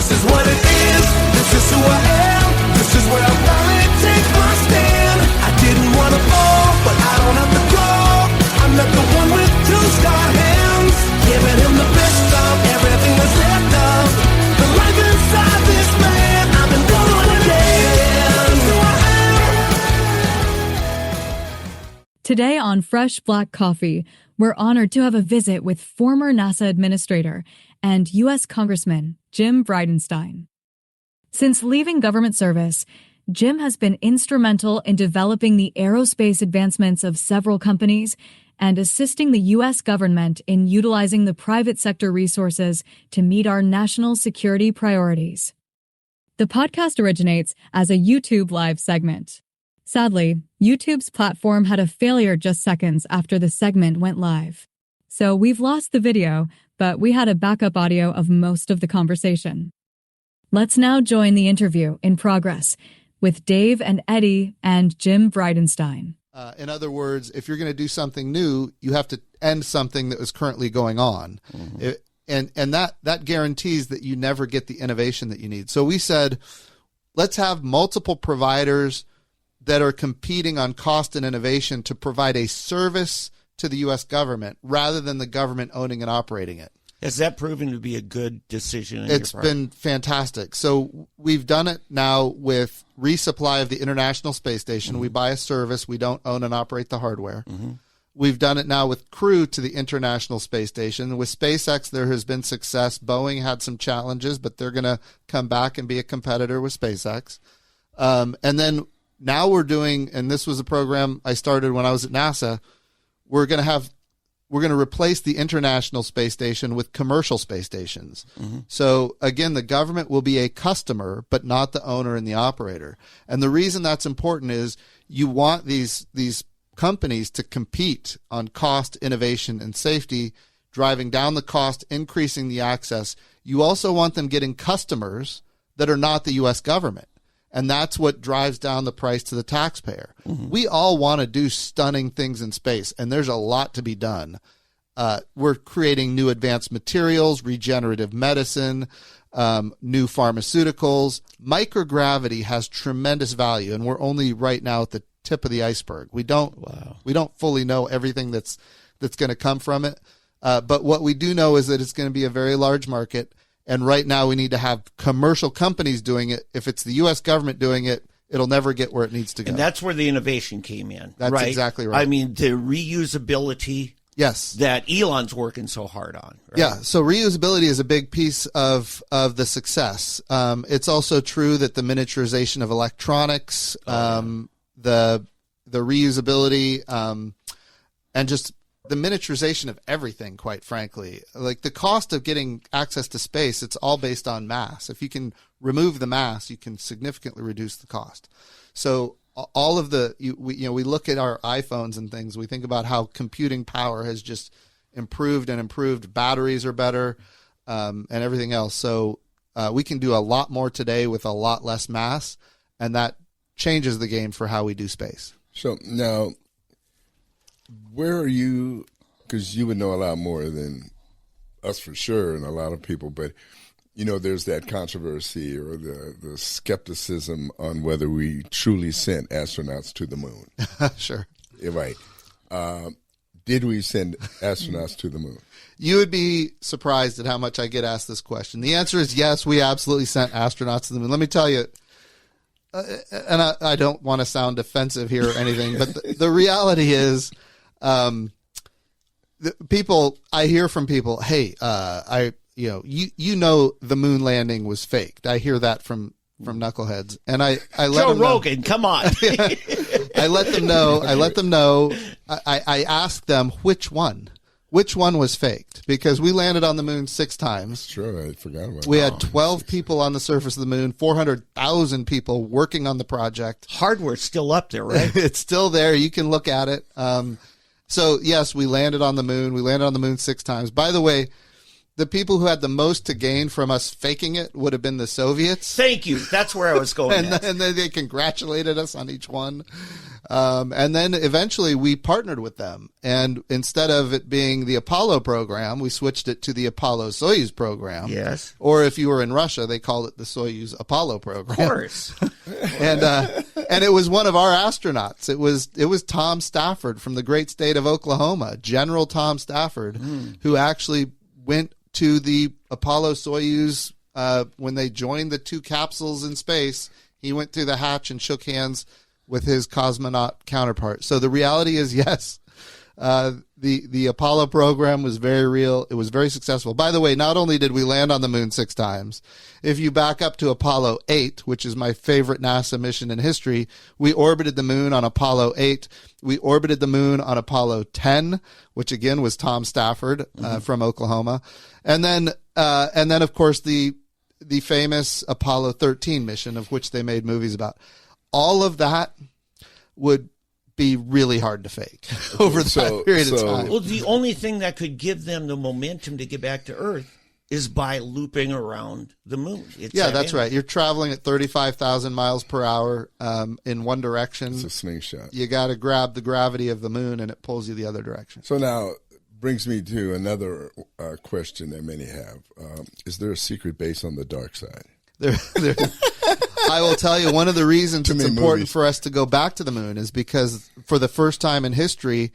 This is what it is. This is who I am. This is where I finally take my stand. I didn't want to fall, but I don't have to go. I'm not the one with two star hands. Giving him the best of everything that's left of the life inside this man. I've been going again. Who I am. Today on Fresh Black Coffee, we're honored to have a visit with former NASA administrator and US Congressman Jim Bridenstine. Since leaving government service, Jim has been instrumental in developing the aerospace advancements of several companies and assisting the U.S. government in utilizing the private sector resources to meet our national security priorities. The podcast originates as a YouTube live segment. Sadly, YouTube's platform had a failure just seconds after the segment went live. So we've lost the video, but we had a backup audio of most of the conversation. Let's now join the interview in progress with Dave and Eddie and Jim Bridenstine. In other words, if you're going to do something new, you have to end something that was currently going on. Mm-hmm. And that guarantees that you never get the innovation that you need. So we said, let's have multiple providers that are competing on cost and innovation to provide a service to the U.S. government rather than the government owning and operating it. Has that proven to be a good decision? It's been fantastic. So we've done it now with resupply of the International Space Station. Mm-hmm. We buy a service. We don't own and operate the hardware. Mm-hmm. We've done it now with crew to the International Space Station. With SpaceX, there has been success. Boeing had some challenges, but they're going to come back and be a competitor with SpaceX. And then now we're doing, and this was a program I started when I was at NASA, we're going to replace the International Space Station with commercial space stations. Mm-hmm. So again, the government will be a customer, but not the owner and the operator. And the reason that's important is you want these companies to compete on cost, innovation, and safety, driving down the cost, increasing the access. You also want them getting customers that are not the U.S. government. And that's what drives down the price to the taxpayer. Mm-hmm. We all want to do stunning things in space, and there's a lot to be done. We're creating new advanced materials, regenerative medicine, new pharmaceuticals. Microgravity has tremendous value, and we're only right now at the tip of the iceberg. We don't fully know everything that's going to come from it. But what we do know is that it's going to be a very large market. And right now we need to have commercial companies doing it. If it's the U.S. government doing it, it'll never get where it needs to go. And that's where the innovation came in. That's right? exactly right. I mean, the reusability that Elon's working so hard on. Right? Yeah, so reusability is a big piece of the success. It's also true that the miniaturization of electronics, the reusability, and just the miniaturization of everything, quite frankly. Like the cost of getting access to space, it's all based on mass. If you can remove the mass, you can significantly reduce the cost. So all of we look at our iPhones and things, we think about how computing power has just improved and improved. Batteries are better, and everything else. So we can do a lot more today with a lot less mass, and that changes the game for how we do space. So now, where are you, because you would know a lot more than us for sure and a lot of people, but, there's that controversy or the skepticism on whether we truly sent astronauts to the moon. Sure. Yeah, right. Did we send astronauts to the moon? You would be surprised at how much I get asked this question. The answer is yes, we absolutely sent astronauts to the moon. Let me tell you, and I don't want to sound offensive here or anything, but the reality is, I hear from people, hey, the moon landing was faked. I hear that from knuckleheads, and I let Joe them know. Rogan, come on. I let them know. I asked them which one was faked, because we landed on the moon 6 times. Sure, I forgot about that. We had 12 people on the surface of the moon, 400,000 people working on the project. Hardware's still up there, right? It's still there. You can look at it. So yes, we landed on the moon. We landed on the moon 6 times. By the way, the people who had the most to gain from us faking it would have been the Soviets. Thank you. That's where I was going. And then they congratulated us on each one. And then eventually we partnered with them. And instead of it being the Apollo program, we switched it to the Apollo-Soyuz program. Yes. Or if you were in Russia, they called it the Soyuz Apollo program. Of course. And it was one of our astronauts. It was Tom Stafford from the great state of Oklahoma, General Tom Stafford, who actually went to the Apollo-Soyuz when they joined the two capsules in space. He went through the hatch and shook hands with his cosmonaut counterpart. So the reality is, yes, the Apollo program was very real. It was very successful. By the way, not only did we land on the moon 6 times, if you back up to Apollo 8, which is my favorite NASA mission in history, we orbited the moon on Apollo 8. We orbited the moon on Apollo 10, which again was Tom Stafford from Oklahoma. And then of course the famous Apollo 13 mission, of which they made movies about. All of that would be really hard to fake over that period of time. Well, the only thing that could give them the momentum to get back to Earth is by looping around the moon. That's right. You're traveling at 35,000 miles per hour in one direction. It's a slingshot. You got to grab the gravity of the moon, and it pulls you the other direction. So now brings me to another question that many have. Is there a secret base on the dark side? I will tell you, one of the reasons it's important for us to go back to the moon is because for the first time in history,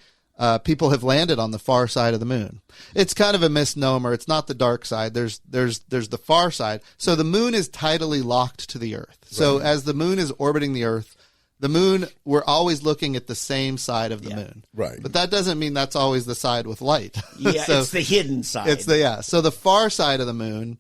people have landed on the far side of the moon. It's kind of a misnomer. It's not the dark side. There's the far side. So the moon is tidally locked to the Earth. So as the moon is orbiting the Earth, the moon, we're always looking at the same side of the moon. Right. But that doesn't mean that's always the side with light. Yeah, so it's the hidden side. So the far side of the moon,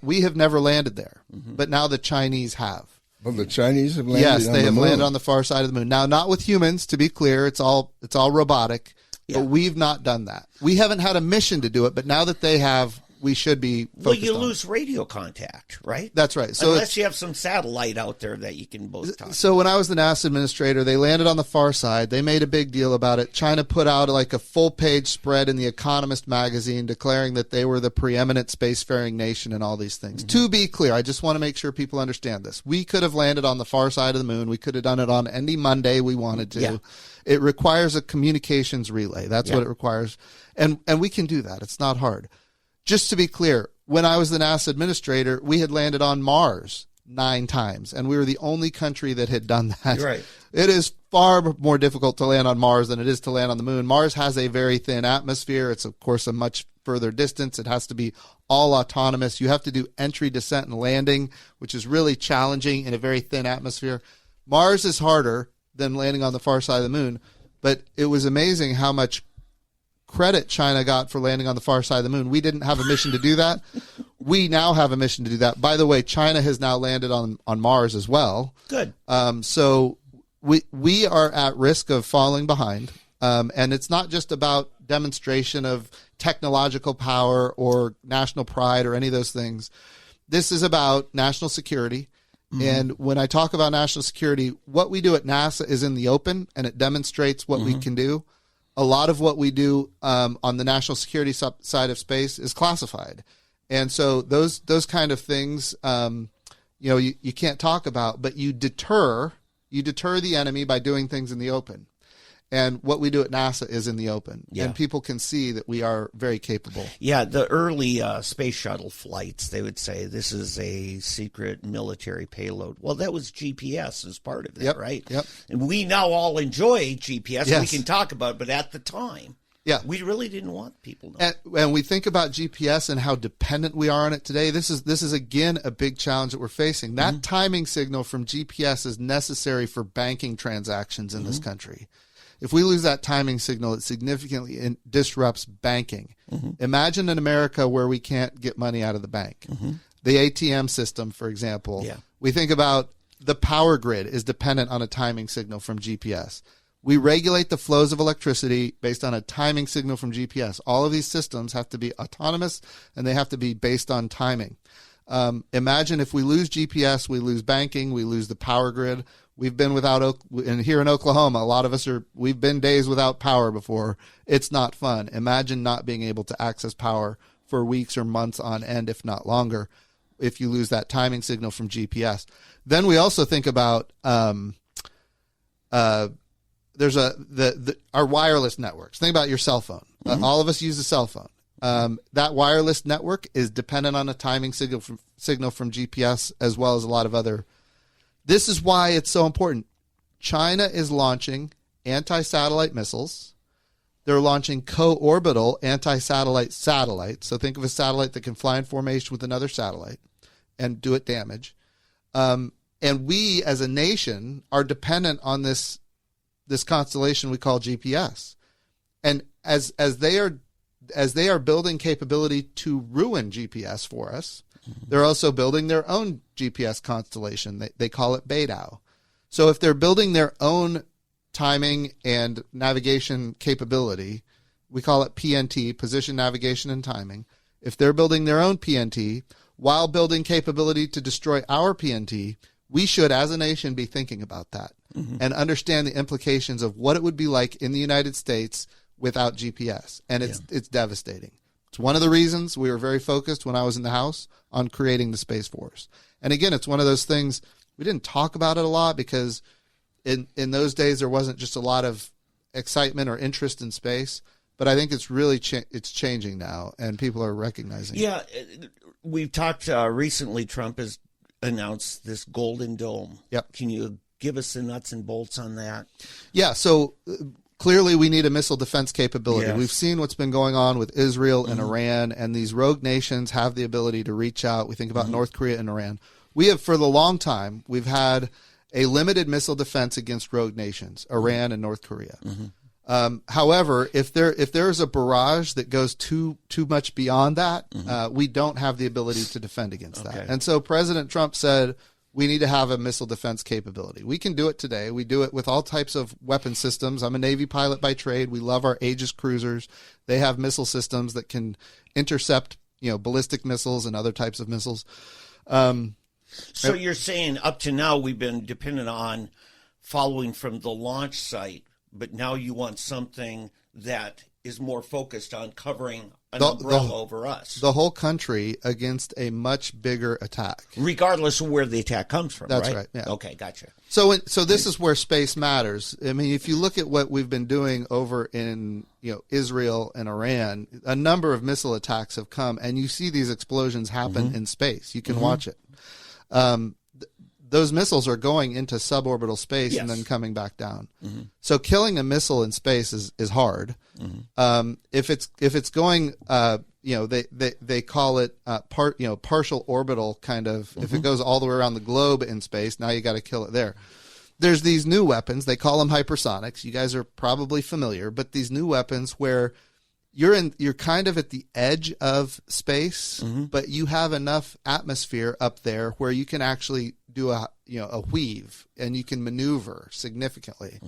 we have never landed there, but now the Chinese have. Well, the Chinese have landed. Yes, they have landed on the far side of the moon. Now, not with humans, to be clear. It's all robotic, but we've not done that. We haven't had a mission to do it, but now that they have, we should be focused Well, you lose radio contact, right? That's right. So unless you have some satellite out there that you can both talk. So when I was the NASA administrator, they landed on the far side. They made a big deal about it. China put out like a full-page spread in The Economist magazine declaring that they were the preeminent spacefaring nation and all these things. To be clear, I just want to make sure people understand this. We could have landed on the far side of the moon. We could have done it on any Monday we wanted to. Yeah. It requires a communications relay. That's what it requires. And we can do that. It's not hard. Just to be clear, when I was the NASA administrator, we had landed on Mars 9 times, and we were the only country that had done that. Right. It is far more difficult to land on Mars than it is to land on the moon. Mars has a very thin atmosphere. It's, of course, a much further distance. It has to be all autonomous. You have to do entry, descent, and landing, which is really challenging in a very thin atmosphere. Mars is harder than landing on the far side of the moon, but it was amazing how much credit China got for landing on the far side of the moon. We didn't have a mission to do that. We now have a mission to do that. By the way, China has now landed on Mars as well. Good. So we are at risk of falling behind. And it's not just about demonstration of technological power or national pride or any of those things. This is about national security. And when I talk about national security, what we do at NASA is in the open, and it demonstrates what we can do. A lot of what we do on the national security side of space is classified. And so those kind of things, you can't talk about, but you deter the enemy by doing things in the open. And what we do at NASA is in the open. Yeah. And people can see that we are very capable. Yeah, the early space shuttle flights, they would say this is a secret military payload. Well, that was GPS as part of it, right? Yep. And we now all enjoy GPS, and we can talk about it, but at the time, we really didn't want people to know. And we think about GPS and how dependent we are on it today. This is again a big challenge that we're facing. That timing signal from GPS is necessary for banking transactions in this country. If we lose that timing signal, it significantly disrupts banking. Imagine in America where we can't get money out of the bank. The ATM system, for example. We think about the power grid is dependent on a timing signal from GPS. We regulate the flows of electricity based on a timing signal from GPS. All of these systems have to be autonomous, and they have to be based on timing. Imagine if we lose GPS, we lose banking, we lose the power grid. We've been without, and here in Oklahoma, a lot of us we've been days without power before. It's not fun. Imagine not being able to access power for weeks or months on end, if not longer, if you lose that timing signal from GPS. Then we also think about there's our wireless networks. Think about your cell phone. All of us use a cell phone. That wireless network is dependent on a timing signal from GPS, as well as a lot of other. This is why it's so important. China is launching anti-satellite missiles. They're launching co-orbital anti-satellite satellites. So think of a satellite that can fly in formation with another satellite and do it damage. And we, as a nation, are dependent on this constellation we call GPS. And as they are building capability to ruin GPS for us, they're also building their own GPS constellation. They call it Beidou. So if they're building their own timing and navigation capability, we call it PNT, position, navigation, and timing. If they're building their own PNT while building capability to destroy our PNT, we should, as a nation, be thinking about that and understand the implications of what it would be like in the United States without GPS. And it's devastating. It's one of the reasons we were very focused when I was in the House on creating the Space Force. And again, it's one of those things we didn't talk about it a lot because in those days there wasn't just a lot of excitement or interest in space. But I think it's really it's changing now, and people are recognizing it. Yeah, we've talked recently. Trump has announced this Golden Dome. Yep. Can you give us the nuts and bolts on that? Yeah, so clearly we need a missile defense capability. Yes. We've seen what's been going on with Israel and Iran, and these rogue nations have the ability to reach out. We think about North Korea and Iran. We have, for the long time, we've had a limited missile defense against rogue nations, Iran and North Korea. However, if there's a barrage that goes too much beyond that, we don't have the ability to defend against that. And so President Trump said we need to have a missile defense capability. We can do it today. We do it with all types of weapon systems. I'm a Navy pilot by trade. We love our Aegis cruisers. They have missile systems that can intercept, ballistic missiles and other types of missiles. So you're saying up to now we've been dependent on following from the launch site, but now you want something that is more focused on covering an umbrella over us. The whole country against a much bigger attack. Regardless of where the attack comes from, That's right? right, yeah. Okay, gotcha. So this is where space matters. I mean, if you look at what we've been doing over in Israel and Iran, a number of missile attacks have come, and you see these explosions happen in space. You can watch it. Those missiles are going into suborbital space and then coming back down. So killing a missile in space is hard. If it's going, they call it partial orbital kind of. If it goes all the way around the globe in space, now you got to kill it there. There's these new weapons. They call them hypersonics. You guys are probably familiar, but these new weapons where you're kind of at the edge of space, but you have enough atmosphere up there where you can actually do a weave and you can maneuver significantly.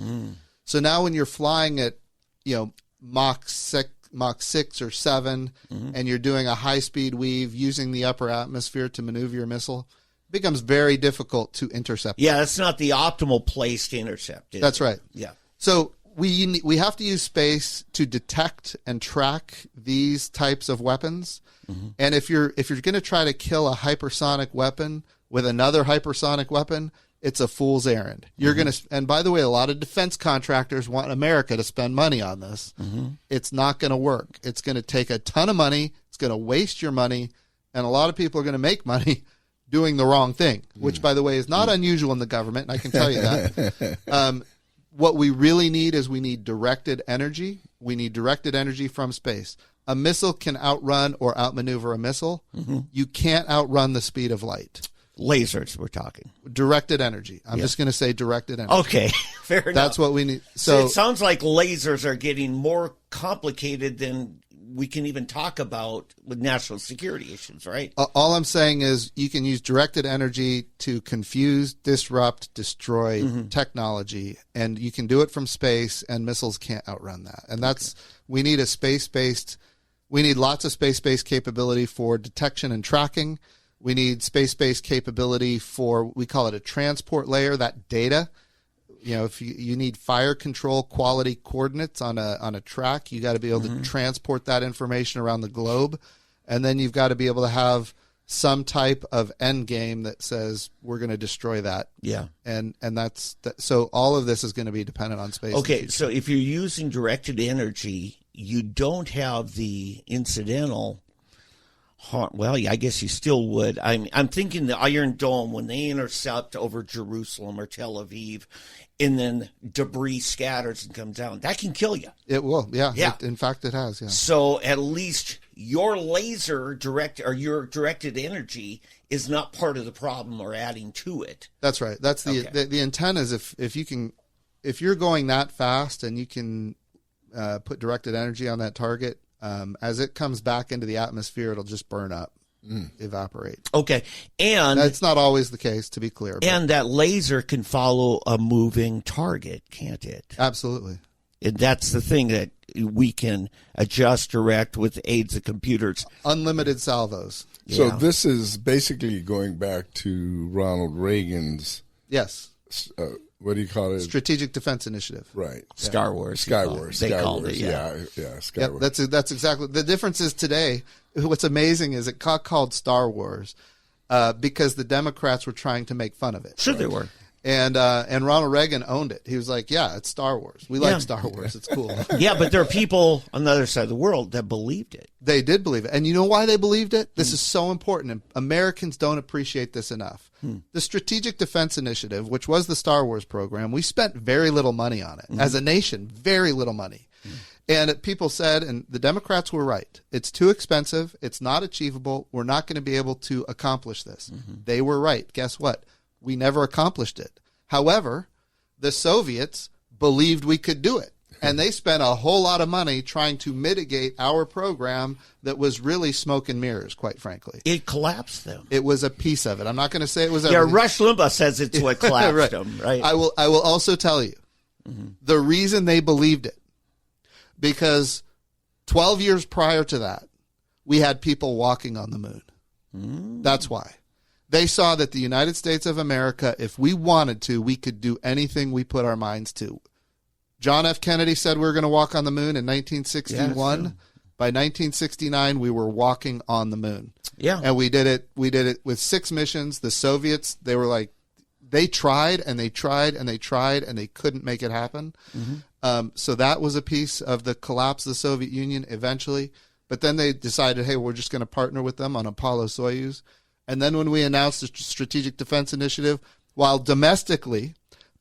So now when you're flying at Mach 6 or 7 and you're doing a high speed weave using the upper atmosphere to maneuver your missile, it becomes very difficult to intercept. Yeah, that's not the optimal place to intercept. That's right. Yeah. So we have to use space to detect and track these types of weapons. And if you're going to try to kill a hypersonic weapon with another hypersonic weapon, it's a fool's errand. You're going to, and by the way, a lot of defense contractors want America to spend money on this. It's not going to work. It's going to take a ton of money. It's going to waste your money, and a lot of people are going to make money doing the wrong thing, which, by the way, is not unusual in the government. And I can tell you that. What we really need is we need directed energy. We need directed energy from space. A missile can outrun or outmaneuver a missile. You can't outrun the speed of light. Lasers, we're talking. Directed energy. I'm just going to say directed energy. Okay, fair enough. That's what we need. So it sounds like lasers are getting more complicated than we can even talk about with national security issues, right? All I'm saying is you can use directed energy to confuse, disrupt, destroy technology, and you can do it from space, and missiles can't outrun that. And that's we need we need lots of space-based capability for detection and tracking. We need space-based capability for, we call it a transport layer, that data. If you need fire control quality coordinates on a track, you got to be able to transport that information around the globe. And then you've got to be able to have some type of end game that says we're going to destroy that. Yeah. And so all of this is going to be dependent on space. Okay, so if you're using directed energy, you don't have the incidental harm. Well, yeah, I guess you still would. I'm thinking the Iron Dome, when they intercept over Jerusalem or Tel Aviv, and then debris scatters and comes down, that can kill you. It will, yeah. Yeah. In fact, it has, yeah. So at least your laser your directed energy is not part of the problem or adding to it. That's right. That's the intent is if you're going that fast and you can put directed energy on that target, as it comes back into the atmosphere, it'll just burn up, evaporate. Okay, and that's not always the case, to be clear. And that laser can follow a moving target, can't it? Absolutely. And that's the thing that we can adjust, direct with aids of computers. Unlimited salvos. So Yeah. this is basically going back to Ronald Reagan's, Yes. what do you call it? Strategic Defense Initiative. Right. Star Wars. Sky Wars. They Sky called Wars. it, yeah. Yeah, Sky Yep, Wars. that's exactly the difference. Is today, what's amazing is it got called Star Wars because the Democrats were trying to make fun of it. Sure they were. And Ronald Reagan owned it. He was like, "Yeah, it's Star Wars. We Yeah. like Star Wars. It's cool." Yeah, but there are people on the other side of the world that believed it. They did believe it. And you know why they believed it? This is so important. And Americans don't appreciate this enough. The Strategic Defense Initiative, which was the Star Wars program, we spent very little money on it. As a nation, very little money. And people said, and the Democrats were right, it's too expensive. It's not achievable. We're not going to be able to accomplish this. They were right. Guess what? We never accomplished it. However, the Soviets believed we could do it. And they spent a whole lot of money trying to mitigate our program that was really smoke and mirrors, quite frankly. It collapsed them. It was a piece of it. I'm not going to say it was Yeah, everything. Rush Limbaugh says it's what collapsed Right. them, right? I will also tell you the reason they believed it, because 12 years prior to that, we had people walking on the moon. That's why. They saw that the United States of America, if we wanted to, we could do anything we put our minds to. John F. Kennedy said we were going to walk on the moon in 1961. Yeah, By 1969, we were walking on the moon. Yeah. And we did it with 6 missions. The Soviets, they were like, they tried and they tried and they tried and they couldn't make it happen. So that was a piece of the collapse of the Soviet Union eventually. But then they decided, hey, we're just going to partner with them on Apollo-Soyuz. And then when we announced the Strategic Defense Initiative, while domestically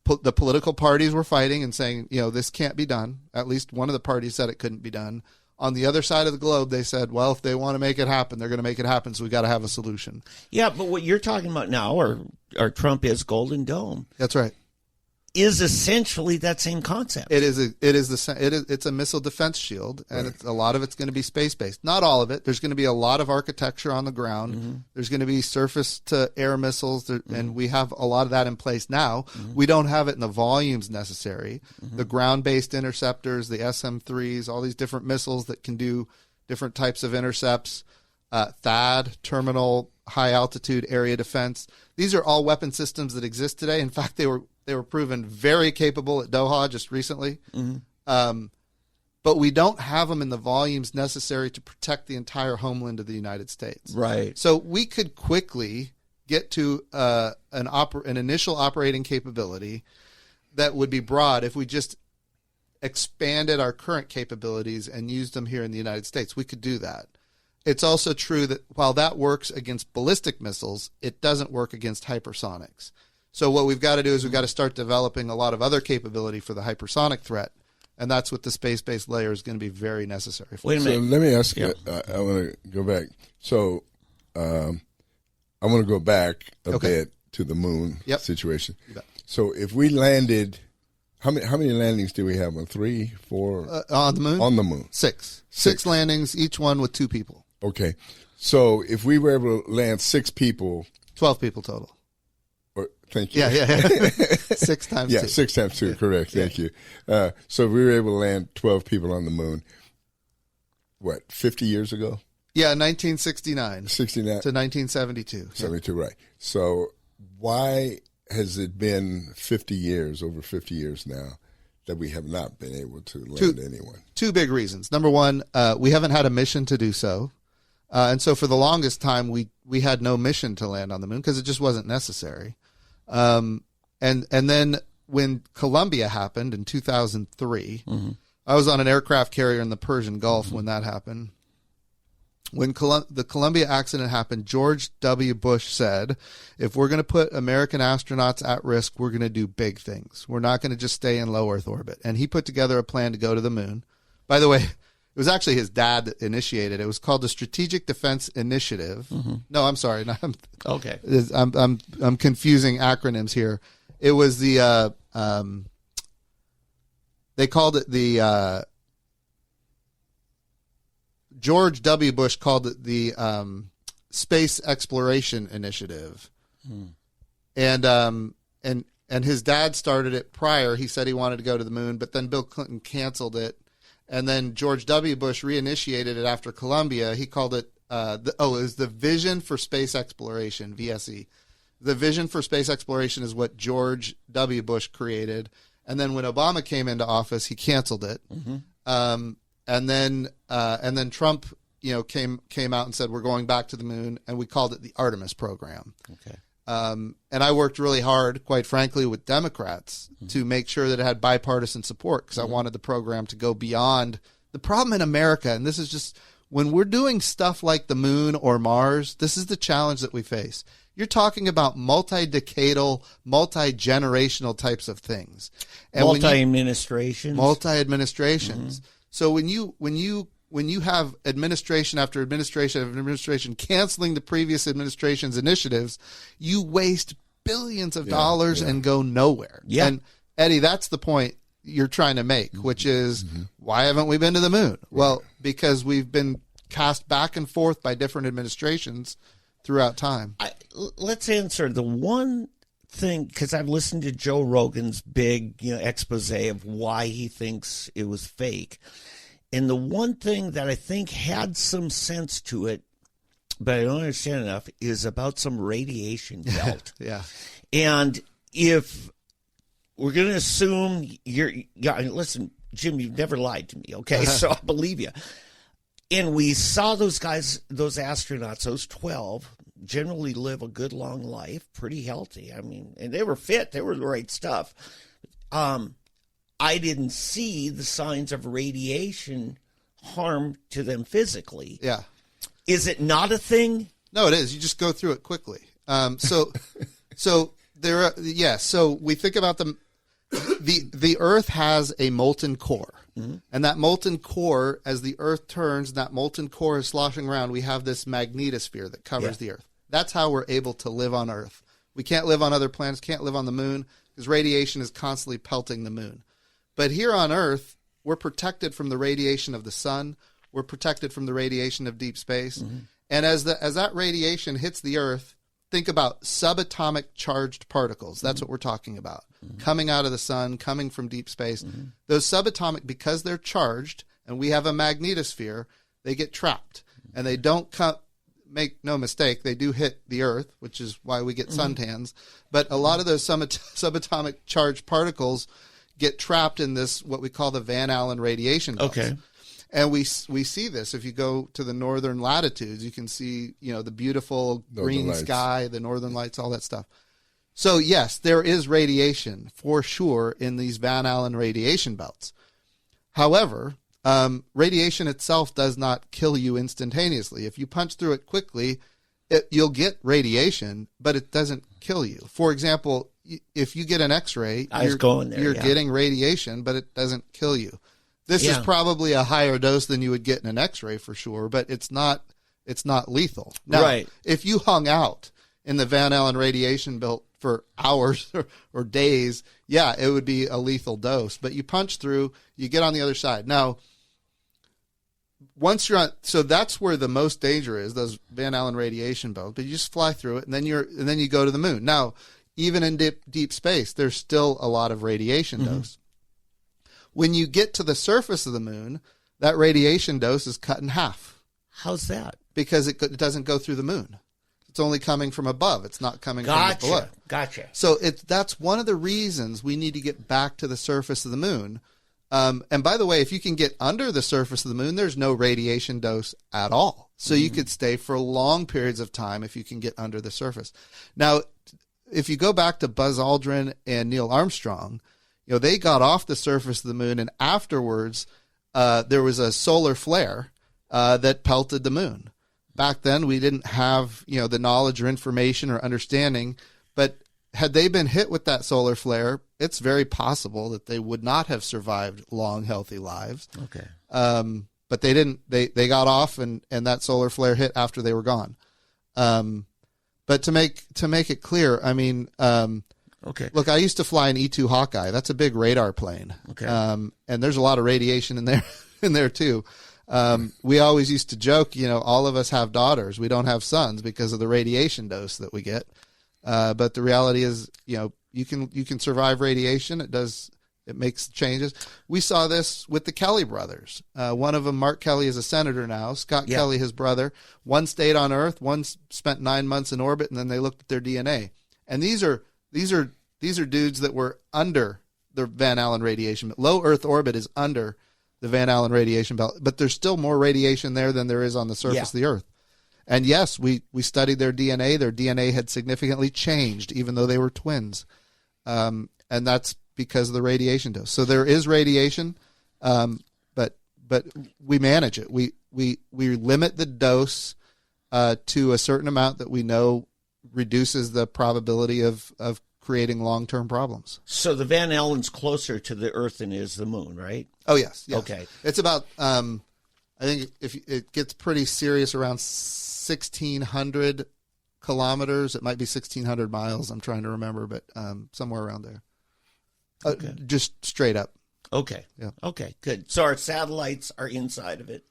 the political parties were fighting and saying, this can't be done. At least one of the parties said it couldn't be done. On the other side of the globe, they said, well, if they want to make it happen, they're going to make it happen. So we got to have a solution. Yeah, but what you're talking about now, or Trump is Golden Dome, That's right. is essentially that same concept. It's a missile defense shield, and a lot of it's going to be space based. Not all of it. There's going to be a lot of architecture on the ground. There's going to be surface to air missiles, and we have a lot of that in place now. We don't have it in the volumes necessary. The ground based interceptors, the SM-3s, all these different missiles that can do different types of intercepts. THAAD, terminal high altitude area defense. These are all weapon systems that exist today. In fact, they were proven very capable at Doha just recently. But we don't have them in the volumes necessary to protect the entire homeland of the United States. Right. So we could quickly get to an initial operating capability that would be broad if we just expanded our current capabilities and used them here in the United States. We could do that. It's also true that while that works against ballistic missiles, it doesn't work against hypersonics. So what we've got to do is we've got to start developing a lot of other capability for the hypersonic threat, and that's what the space-based layer is going to be very necessary for. Wait a minute. So let me ask you, I want to go back. So I want to go back a bit to the moon situation. So if we landed, how many landings do we have? 3, 4? On the moon? On the moon. 6. 6 landings, each one with 2 people. Okay. So if we were able to land 6 people. 12 people total. Thank you. Yeah. 6 times 2. Yeah, 6 times 2, correct. Thank you. So we were able to land 12 people on the moon, 50 years ago? Yeah, 1969. 69? To 1972. 72, right. So why has it been over 50 years now, that we have not been able to land anyone? 2 big reasons. Number one, we haven't had a mission to do so. And so for the longest time, we had no mission to land on the moon because it just wasn't necessary. And then when Columbia happened in 2003, I was on an aircraft carrier in the Persian Gulf when that happened. When the Columbia accident happened, George W. Bush said, if we're going to put American astronauts at risk, we're going to do big things. We're not going to just stay in low Earth orbit. And he put together a plan to go to the moon. By the way, it was actually his dad that initiated it. It was called the Strategic Defense Initiative. No, I'm sorry. No, Okay. I'm confusing acronyms here. It was the they called it the George W. Bush called it the Space Exploration Initiative. And his dad started it prior. He said he wanted to go to the moon, but then Bill Clinton canceled it. And then George W. Bush reinitiated it after Columbia. He called it, it was the Vision for Space Exploration, VSE. The Vision for Space Exploration is what George W. Bush created. And then when Obama came into office, he canceled it. And then Trump, came out and said, we're going back to the moon. And we called it the Artemis program. Okay. And I worked really hard, quite frankly, with Democrats to make sure that it had bipartisan support because I wanted the program to go beyond the problem in America. And this is just when we're doing stuff like the moon or Mars, this is the challenge that we face. You're talking about multi-decadal, multi-generational types of things. And Multi-administrations. Multi-administrations. So when you have administration after administration after administration canceling the previous administration's initiatives, you waste billions of dollars and go nowhere. Yeah. And Eddie, that's the point you're trying to make, which is why haven't we been to the moon? Well, because we've been cast back and forth by different administrations throughout time. Let's answer the one thing, because I've listened to Joe Rogan's big expose of why he thinks it was fake. And the one thing that I think had some sense to it, but I don't understand enough, is about some radiation belt. Yeah. And if we're going to assume listen, Jim, you've never lied to me, okay? So I believe you. And we saw those guys, those astronauts, those 12, generally live a good long life, pretty healthy. I mean, and they were fit. They were the right stuff. I didn't see the signs of radiation harm to them physically. Yeah. Is it not a thing? No, it is. You just go through it quickly. So there are, so we think about the Earth has a molten core. And that molten core, as the Earth turns, that molten core is sloshing around, we have this magnetosphere that covers the Earth. That's how we're able to live on Earth. We can't live on other planets, can't live on the moon, because radiation is constantly pelting the moon. But here on Earth, we're protected from the radiation of the sun. We're protected from the radiation of deep space. And as that radiation hits the Earth, think about subatomic charged particles. That's what we're talking about. Coming out of the sun, coming from deep space. Those subatomic, because they're charged, and we have a magnetosphere, they get trapped. And they don't make no mistake, they do hit the Earth, which is why we get suntans. But a lot of those subatomic charged particles get trapped in this, what we call the Van Allen radiation belts. Okay. And we see this. If you go to the northern latitudes, you can see, the beautiful green sky, the northern lights, all that stuff. So yes, there is radiation for sure in these Van Allen radiation belts. However, radiation itself does not kill you instantaneously. If you punch through it quickly, you'll get radiation, but it doesn't kill you. For example, if you get an X-ray, you're getting radiation, but it doesn't kill you. This is probably a higher dose than you would get in an X-ray for sure, but it's not lethal. Now, if you hung out in the Van Allen radiation belt for hours or days, it would be a lethal dose. But you punch through, you get on the other side. Now, once you're on, so that's where the most danger is, those Van Allen radiation belts. But you just fly through it, and then you go to the moon. Now, even in deep space, there's still a lot of radiation dose. When you get to the surface of the moon, that radiation dose is cut in half. How's that? Because it doesn't go through the moon. It's only coming from above. It's not coming from below. Gotcha. So that's one of the reasons we need to get back to the surface of the moon. And by the way, if you can get under the surface of the moon, there's no radiation dose at all. So you could stay for long periods of time if you can get under the surface. Now, if you go back to Buzz Aldrin and Neil Armstrong, they got off the surface of the moon, and afterwards there was a solar flare that pelted the moon. Back then, we didn't have the knowledge or information or understanding, but had they been hit with that solar flare, it's very possible that they would not have survived long, healthy lives. Okay. But they didn't. They got off, and that solar flare hit after they were gone. But to make it clear, I mean, okay. Look, I used to fly an E-2 Hawkeye. That's a big radar plane. Okay. And there's a lot of radiation in there too. We always used to joke, all of us have daughters. We don't have sons because of the radiation dose that we get. But the reality is, you can survive radiation. It makes changes. We saw this with the Kelly brothers. One of them, Mark Kelly, is a senator now. Scott Kelly, his brother. One stayed on Earth. One spent 9 months in orbit, and then they looked at their DNA. And these are dudes that were under the Van Allen radiation. Low Earth orbit is under the Van Allen radiation belt, but there's still more radiation there than there is on the surface of the Earth. And yes, we studied their DNA. Their DNA had significantly changed, even though they were twins. And that's because of the radiation dose. So there is radiation, but we manage it. We limit the dose to a certain amount that we know reduces the probability of creating long-term problems. So the Van Allen's closer to the Earth than is the moon, right? Oh, yes. Okay. It's about, I think if it gets pretty serious around 1,600 kilometers. It might be 1,600 miles. I'm trying to remember, but somewhere around there. Okay. Just straight up. Okay. Yeah. Okay, good. So our satellites are inside of it.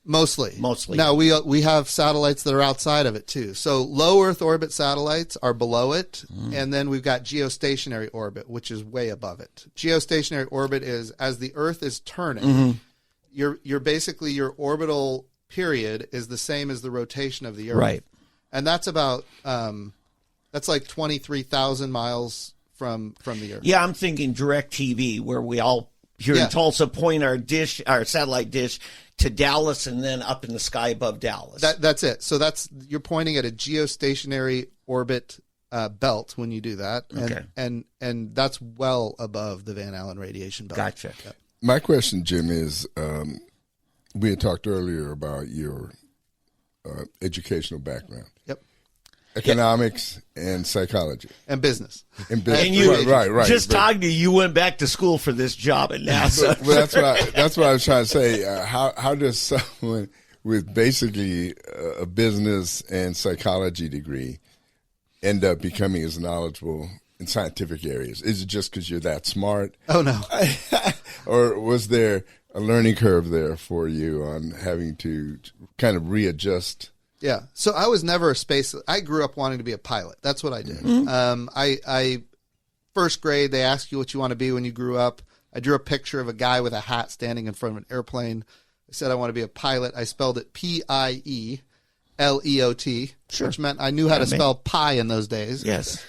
Mostly. Now, we have satellites that are outside of it, too. So low Earth orbit satellites are below it, and then we've got geostationary orbit, which is way above it. Geostationary orbit is, as the Earth is turning, you're basically, your orbital period is the same as the rotation of the Earth. Right. And that's about, that's like 23,000 miles from the Earth. Yeah, I'm thinking DirecTV, where we all here in Tulsa point our satellite dish to Dallas and then up in the sky above Dallas. That's it. So you're pointing at a geostationary orbit belt when you do that. And, and that's well above the Van Allen radiation belt. Gotcha. Yep. My question, Jim, is we had talked earlier about your educational background. Yep. Economics and psychology. And business. And you, right. Just talking to you, went back to school for this job at NASA. But that's what I was trying to say. How does someone with basically a business and psychology degree end up becoming as knowledgeable in scientific areas? Is it just because you're that smart? Oh, no. Or was there a learning curve there for you on having to kind of readjust? Yeah. So I was never I grew up wanting to be a pilot. That's what I did. I first grade, they ask you what you want to be when you grew up. I drew a picture of a guy with a hat standing in front of an airplane. I said I want to be a pilot. I spelled it Pieleot, which meant I knew how to spell pie in those days. Yes.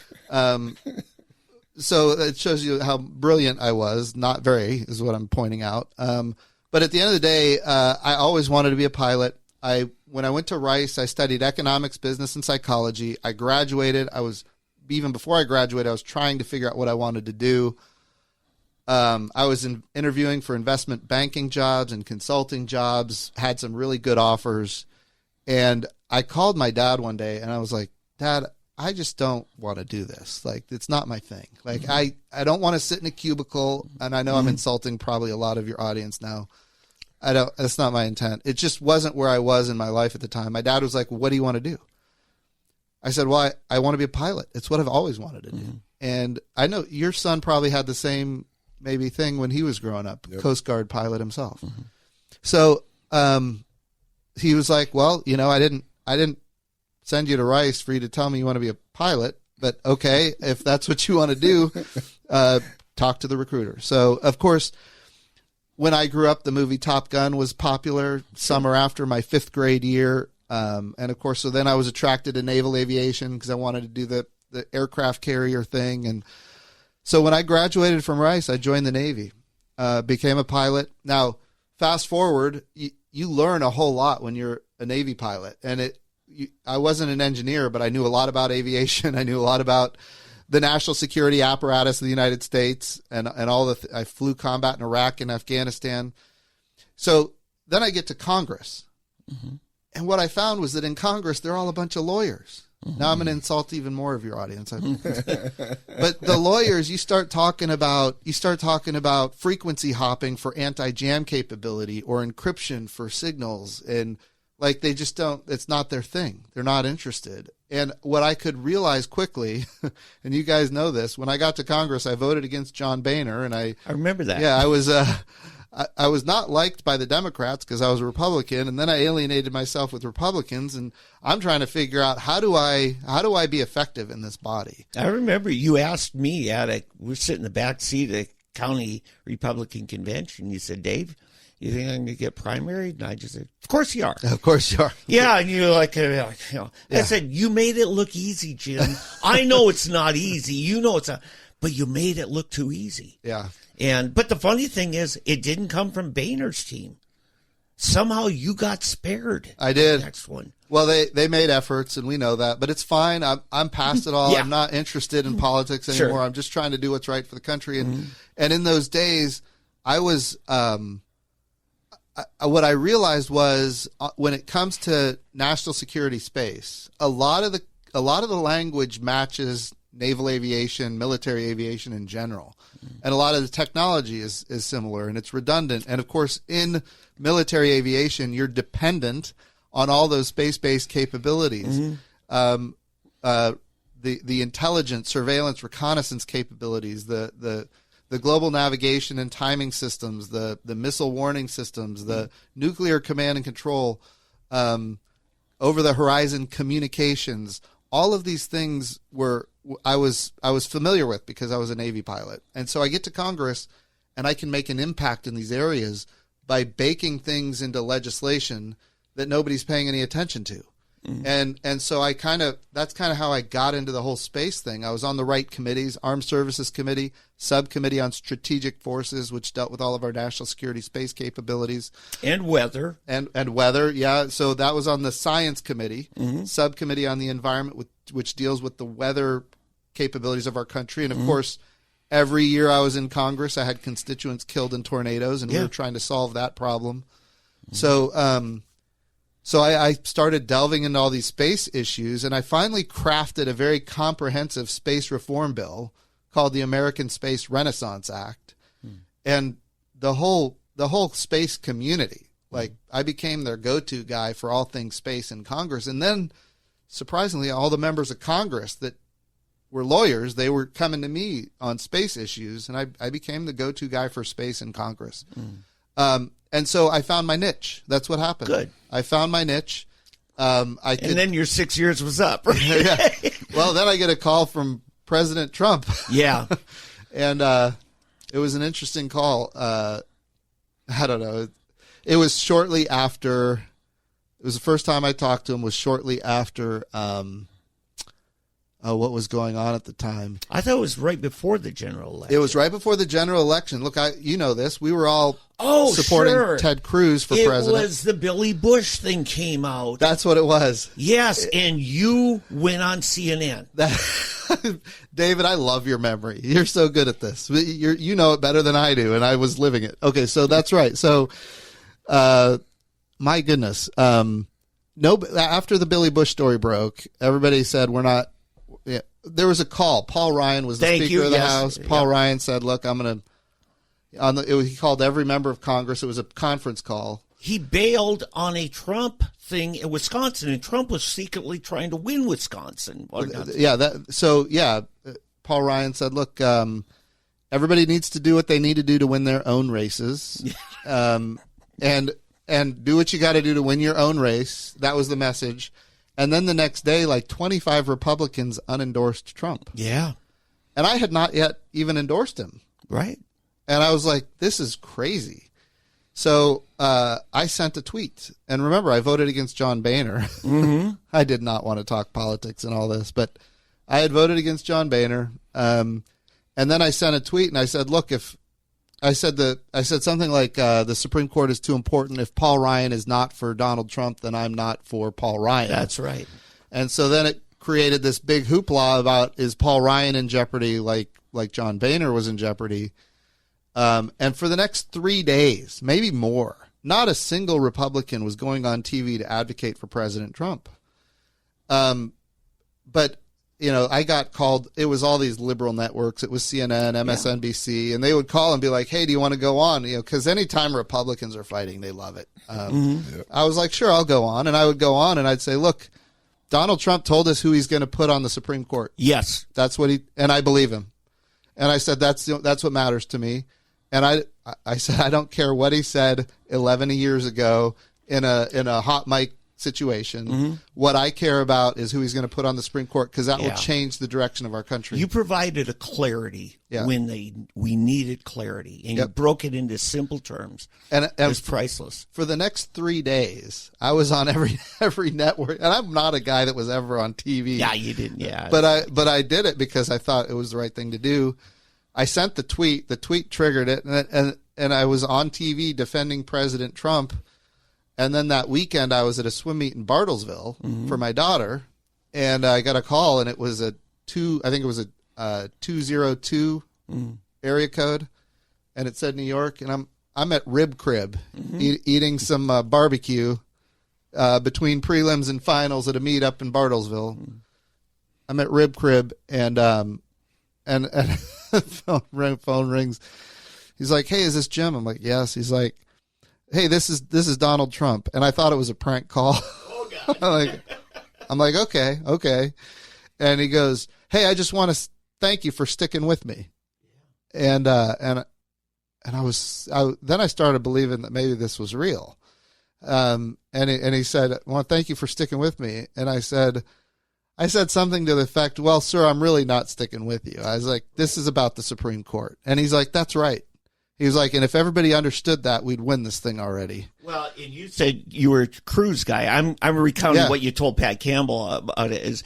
So it shows you how brilliant I was. Not very, is what I'm pointing out. But at the end of the day, I always wanted to be a pilot. When I went to Rice, I studied economics, business, and psychology. I graduated. Even before I graduated, I was trying to figure out what I wanted to do. I was interviewing for investment banking jobs and consulting jobs, had some really good offers. And I called my dad one day, and I was like, Dad, I just don't want to do this. Like, it's not my thing. Like, I don't want to sit in a cubicle, and I know I'm insulting probably a lot of your audience now. That's not my intent. It just wasn't where I was in my life at the time. My dad was like, what do you want to do? I said, well, I want to be a pilot. It's what I've always wanted to do. And I know your son probably had the same maybe thing when he was growing up, Coast Guard pilot himself. So he was like, well, I didn't send you to Rice for you to tell me you want to be a pilot, but okay, if that's what you want to do, talk to the recruiter. So, of course, when I grew up, the movie Top Gun was popular summer after my 5th grade year. And of course, so then I was attracted to naval aviation because I wanted to do the aircraft carrier thing. And so when I graduated from Rice, I joined the Navy. became a pilot. Now, fast forward, you learn a whole lot when you're a Navy pilot. And I wasn't an engineer, but I knew a lot about aviation. I knew a lot about the national security apparatus of the United States and all I flew combat in Iraq and Afghanistan. So then I get to Congress. Mm-hmm. And what I found was that in Congress, they're all a bunch of lawyers. Mm-hmm. Now I'm going to insult even more of your audience. But the lawyers, you start talking about frequency hopping for anti-jam capability or encryption for signals. And like, they just don't, it's not their thing. They're not interested. And what I could realize quickly, and you guys know this, when I got to Congress, I voted against John Boehner, and I remember that. Yeah, I was not liked by the Democrats because I was a Republican, and then I alienated myself with Republicans, and I'm trying to figure out how do I be effective in this body. I remember you asked me we're sitting in the back seat at a county Republican convention. You said, Dave, you think I'm going to get primaried? And I just said, of course you are. Of course you are. Yeah, and you're like, I said, you made it look easy, Jim. I know it's not easy. You know it's not, but you made it look too easy. Yeah. But the funny thing is, it didn't come from Boehner's team. Somehow you got spared. I did. The next one. Well, they made efforts, and we know that, but it's fine. I'm past it all. Yeah. I'm not interested in politics anymore. Sure. I'm just trying to do what's right for the country. And and in those days, I was what I realized was when it comes to national security space, a lot of the language matches naval aviation, military aviation in general. And a lot of the technology is similar, and it's redundant. And of course, in military aviation, you're dependent on all those space-based capabilities. The intelligence, surveillance, reconnaissance capabilities, the global navigation and timing systems, the missile warning systems, the nuclear command and control, over the horizon communications. All of these things I was familiar with because I was a Navy pilot. And so I get to Congress and I can make an impact in these areas by baking things into legislation that nobody's paying any attention to. And so that's kind of how I got into the whole space thing. I was on the right committees: Armed Services Committee, Subcommittee on Strategic Forces, which dealt with all of our national security space capabilities. And weather. And weather, yeah. So that was on the Science Committee, Subcommittee on the Environment, which deals with the weather capabilities of our country. And of course, every year I was in Congress, I had constituents killed in tornadoes, and we were trying to solve that problem. So I started delving into all these space issues, and I finally crafted a very comprehensive space reform bill called the American Space Renaissance Act. And the whole space community, like, I became their go-to guy for all things space in Congress. And then, surprisingly, all the members of Congress that were lawyers, they were coming to me on space issues, and I became the go-to guy for space in Congress. And so I found my niche. That's what happened. Good. I found my niche. And then your 6 years was up. Yeah. Well, then I get a call from President Trump. Yeah. And it was an interesting call. I don't know. It was shortly after. It was the first time I talked to him. Was shortly after what was going on at the time. I thought it was right before the general election. It was right before the general election. Look, you know this. We were all supporting Ted Cruz for president. It was the Billy Bush thing came out. That's what it was. Yes, and you went on CNN. David, I love your memory. You're so good at this. You know it better than I do, and I was living it. Okay, so that's right. So, my goodness. After the Billy Bush story broke, everybody said we're not. Yeah, there was a call. Paul Ryan was the Speaker of the House. Paul Ryan said, "Look, I'm going to." He called every member of Congress. It was a conference call. He bailed on a Trump thing in Wisconsin, and Trump was secretly trying to win Wisconsin. Paul Ryan said, "Look, everybody needs to do what they need to do to win their own races, and do what you got to do to win your own race." That was the message. And then the next day, like 25 Republicans unendorsed Trump. Yeah. And I had not yet even endorsed him. Right. And I was like, this is crazy. So I sent a tweet. And remember, I voted against John Boehner. I did not want to talk politics and all this, but I had voted against John Boehner. And then I sent a tweet and I said, look, if I said something like the Supreme Court is too important. If Paul Ryan is not for Donald Trump, then I'm not for Paul Ryan. That's right. And so then it created this big hoopla about, is Paul Ryan in jeopardy like John Boehner was in jeopardy? And for the next 3 days, maybe more, not a single Republican was going on TV to advocate for President Trump. But, I got called. It was all these liberal networks. It was CNN, MSNBC, and they would call and be like, hey, do you want to go on? Because anytime Republicans are fighting, they love it. I was like, sure, I'll go on. And I would go on and I'd say, look, Donald Trump told us who he's going to put on the Supreme Court. Yes. That's what and I believe him. And I said, that's what matters to me. And I said, I don't care what he said 11 years ago in a hot mic situation. What I care about is who he's going to put on the Supreme Court, because that will change the direction of our country. You provided a clarity when we needed clarity, and you broke it into simple terms. And it's priceless. For the next 3 days, I was on every network, and I'm not a guy that was ever on TV. Yeah, you didn't. Yeah, but I did it because I thought it was the right thing to do. I sent the tweet. The tweet triggered it, and I was on TV defending President Trump. And then that weekend, I was at a swim meet in Bartlesville for my daughter, and I got a call, and it was I think it was a 202 area code, and it said New York, and I'm at Rib Crib eating some barbecue between prelims and finals at a meet up in Bartlesville. I'm at Rib Crib, and phone rings. He's like, hey, is this Jim? I'm like, yes. He's like, hey, this is Donald Trump. And I thought it was a prank call. Oh, God. I'm like, okay. And he goes, hey, I just want to thank you for sticking with me. And then I started believing that maybe this was real. And he said, I want to thank you for sticking with me. And I said something to the effect, well, sir, I'm really not sticking with you. I was like, this is about the Supreme Court. And he's like, that's right. He was like, and if everybody understood that, we'd win this thing already. Well, and you said you were a Cruz guy. I'm recounting what you told Pat Campbell about it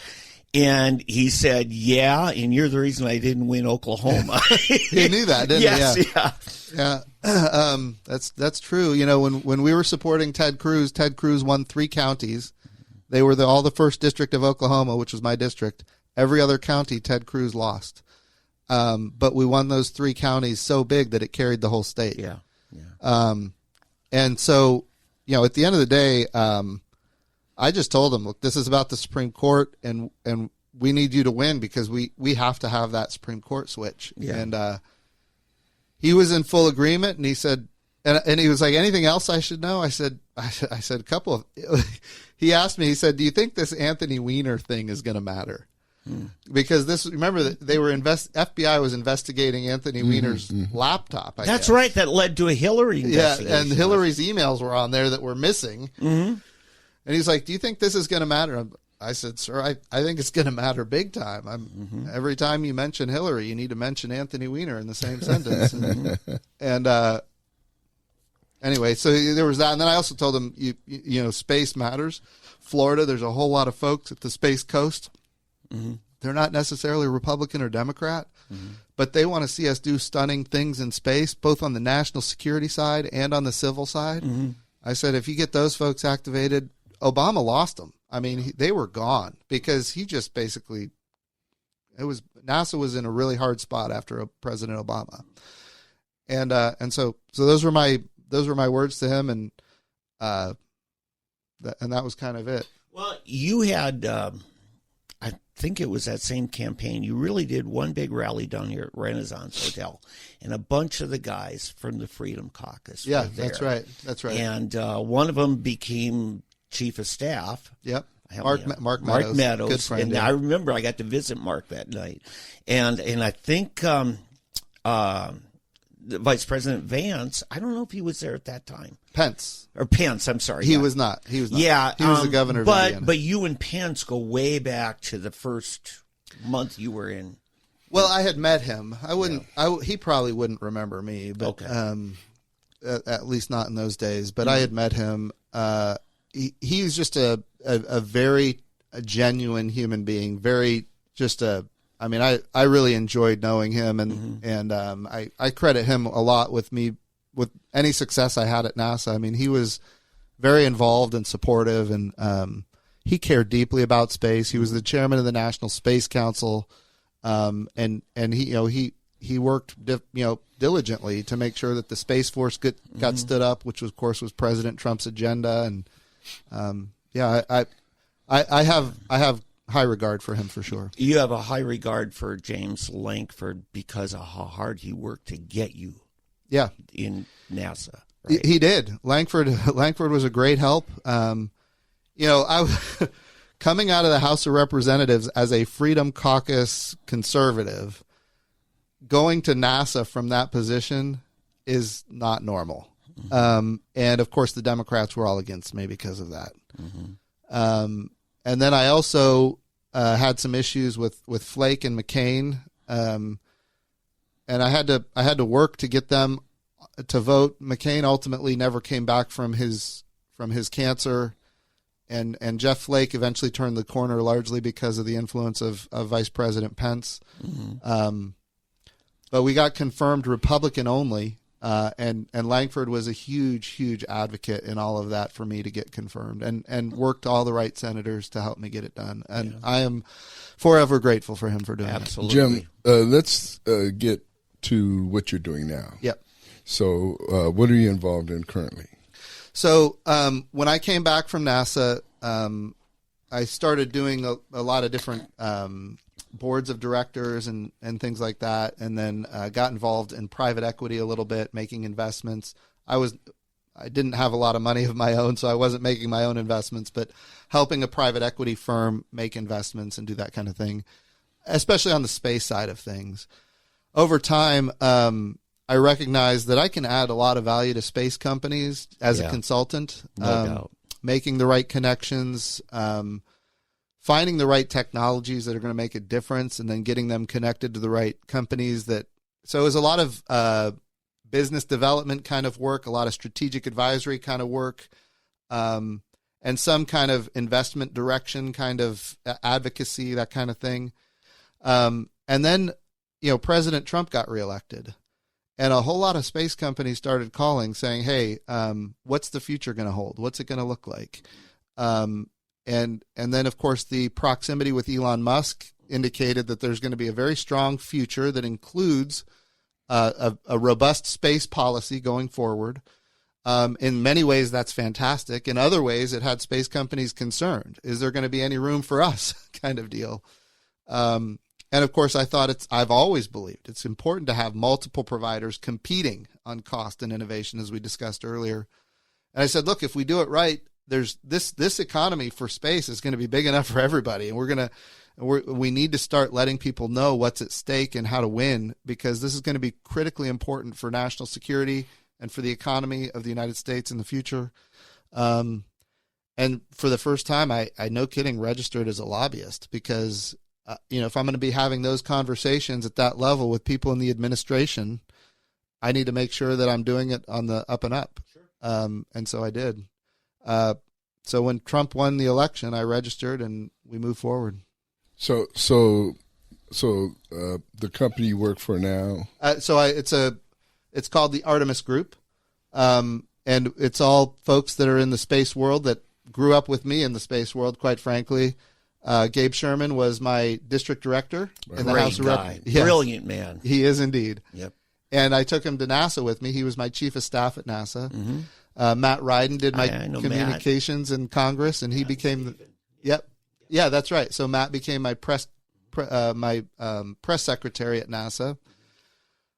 and he said, yeah, and you're the reason I didn't win Oklahoma. He knew that, didn't he? Yes, yeah. That's true. When we were supporting Ted Cruz won 3 counties. They were all the first district of Oklahoma, which was my district. Every other county, Ted Cruz lost. But we won those 3 counties so big that it carried the whole state. Yeah. And so, at the end of the day, I just told him, look, this is about the Supreme Court, and we need you to win because we have to have that Supreme Court switch. Yeah. And he was in full agreement, and he said, and he was like, anything else I should know? I said a couple of. He asked me, he said, do you think this Anthony Weiner thing is going to matter? Because remember that they were FBI was investigating Anthony Weiner's laptop. That's right. That led to a Hillary investigation. Yeah, and Hillary's emails were on there that were missing. And he's like, do you think this is going to matter? I said, sir, I think it's going to matter big time. Every time you mention Hillary, you need to mention Anthony Weiner in the same sentence. And anyway, so there was that. And then I also told him, space matters. Florida, there's a whole lot of folks at the Space Coast. They're not necessarily Republican or Democrat, but they want to see us do stunning things in space, both on the national security side and on the civil side. I said, if you get those folks activated, Obama lost them. I mean, they were gone because he just basically, NASA was in a really hard spot after President Obama. And so those were my words to him. And that was kind of it. Well, you had, I think it was that same campaign. You really did one big rally down here at Renaissance Hotel, and a bunch of the guys from the Freedom Caucus. Yeah, were there. That's right. And one of them became chief of staff. Yep. Mark Meadows. Good friend. And I remember I got to visit Mark that night, and I think Vice President Vance, I don't know if he was there at that time. Pence, I'm sorry. He was not. Yeah. He was the governor of Indiana. But you and Pence go way back to the first month you were in. Well, I had met him. I wouldn't. He probably wouldn't remember me, but at least not in those days. But I had met him. He was just a very genuine human being. Very just a I mean, I really enjoyed knowing him, and I credit him a lot with any success I had at NASA. I mean, he was very involved and supportive, and he cared deeply about space. He was the chairman of the National Space Council, and he worked diligently to make sure that the Space Force got stood up, which of course was President Trump's agenda, and I have high regard for him for sure. You have a high regard for James Lankford because of how hard he worked to get you in NASA. Right? He did. Lankford was a great help. I coming out of the House of Representatives as a Freedom Caucus conservative, going to NASA from that position is not normal. And of course the Democrats were all against me because of that. And then I also had some issues with Flake and McCain, and I had to work to get them to vote. McCain ultimately never came back from his cancer, and Jeff Flake eventually turned the corner largely because of the influence of Vice President Pence. But we got confirmed Republican only. And Lankford was a huge advocate in all of that for me to get confirmed, and worked all the right senators to help me get it done. And I am forever grateful for him for doing Absolutely. Jim, let's get to what you're doing now. Yep. So what are you involved in currently? So when I came back from NASA, I started doing a lot of different boards of directors and things like that, and then got involved in private equity a little bit, making investments. I didn't have a lot of money of my own, so I wasn't making my own investments, but helping a private equity firm make investments and do that kind of thing, especially on the space side of things. Over time, I recognized that I can add a lot of value to space companies as a consultant, No doubt. making the right connections, finding the right technologies that are going to make a difference, and then getting them connected to the right companies. So it was a lot of business development kind of work, a lot of strategic advisory kind of work, and some kind of investment direction kind of advocacy, that kind of thing. And then, President Trump got reelected, and a whole lot of space companies started calling saying, hey, what's the future going to hold? What's it going to look like? And then, of course, the proximity with Elon Musk indicated that there's going to be a very strong future that includes a robust space policy going forward. In many ways, that's fantastic. In other ways, it had space companies concerned. Is there going to be any room for us kind of deal? And, of course, I've always believed it's important to have multiple providers competing on cost and innovation, as we discussed earlier. And I said, look, if we do it right, there's this economy for space is going to be big enough for everybody, and we need to start letting people know what's at stake and how to win, because this is going to be critically important for national security and for the economy of the United States in the future. And for the first time, I no kidding, registered as a lobbyist, because if I'm going to be having those conversations at that level with people in the administration, I need to make sure that I'm doing it on the up and up. Sure. And so I did. So when Trump won the election, I registered and we moved forward. So the company you work for now? It's called the Artemis Group, and it's all folks that are in the space world that grew up with me in the space world. Quite frankly, Gabe Sherman was my district director in the House of Representatives. Yes, brilliant man. He is indeed. Yep. And I took him to NASA with me. He was my chief of staff at NASA. Matt Ryden did my communications in Congress, and he became yeah, that's right. So Matt became my press secretary at NASA.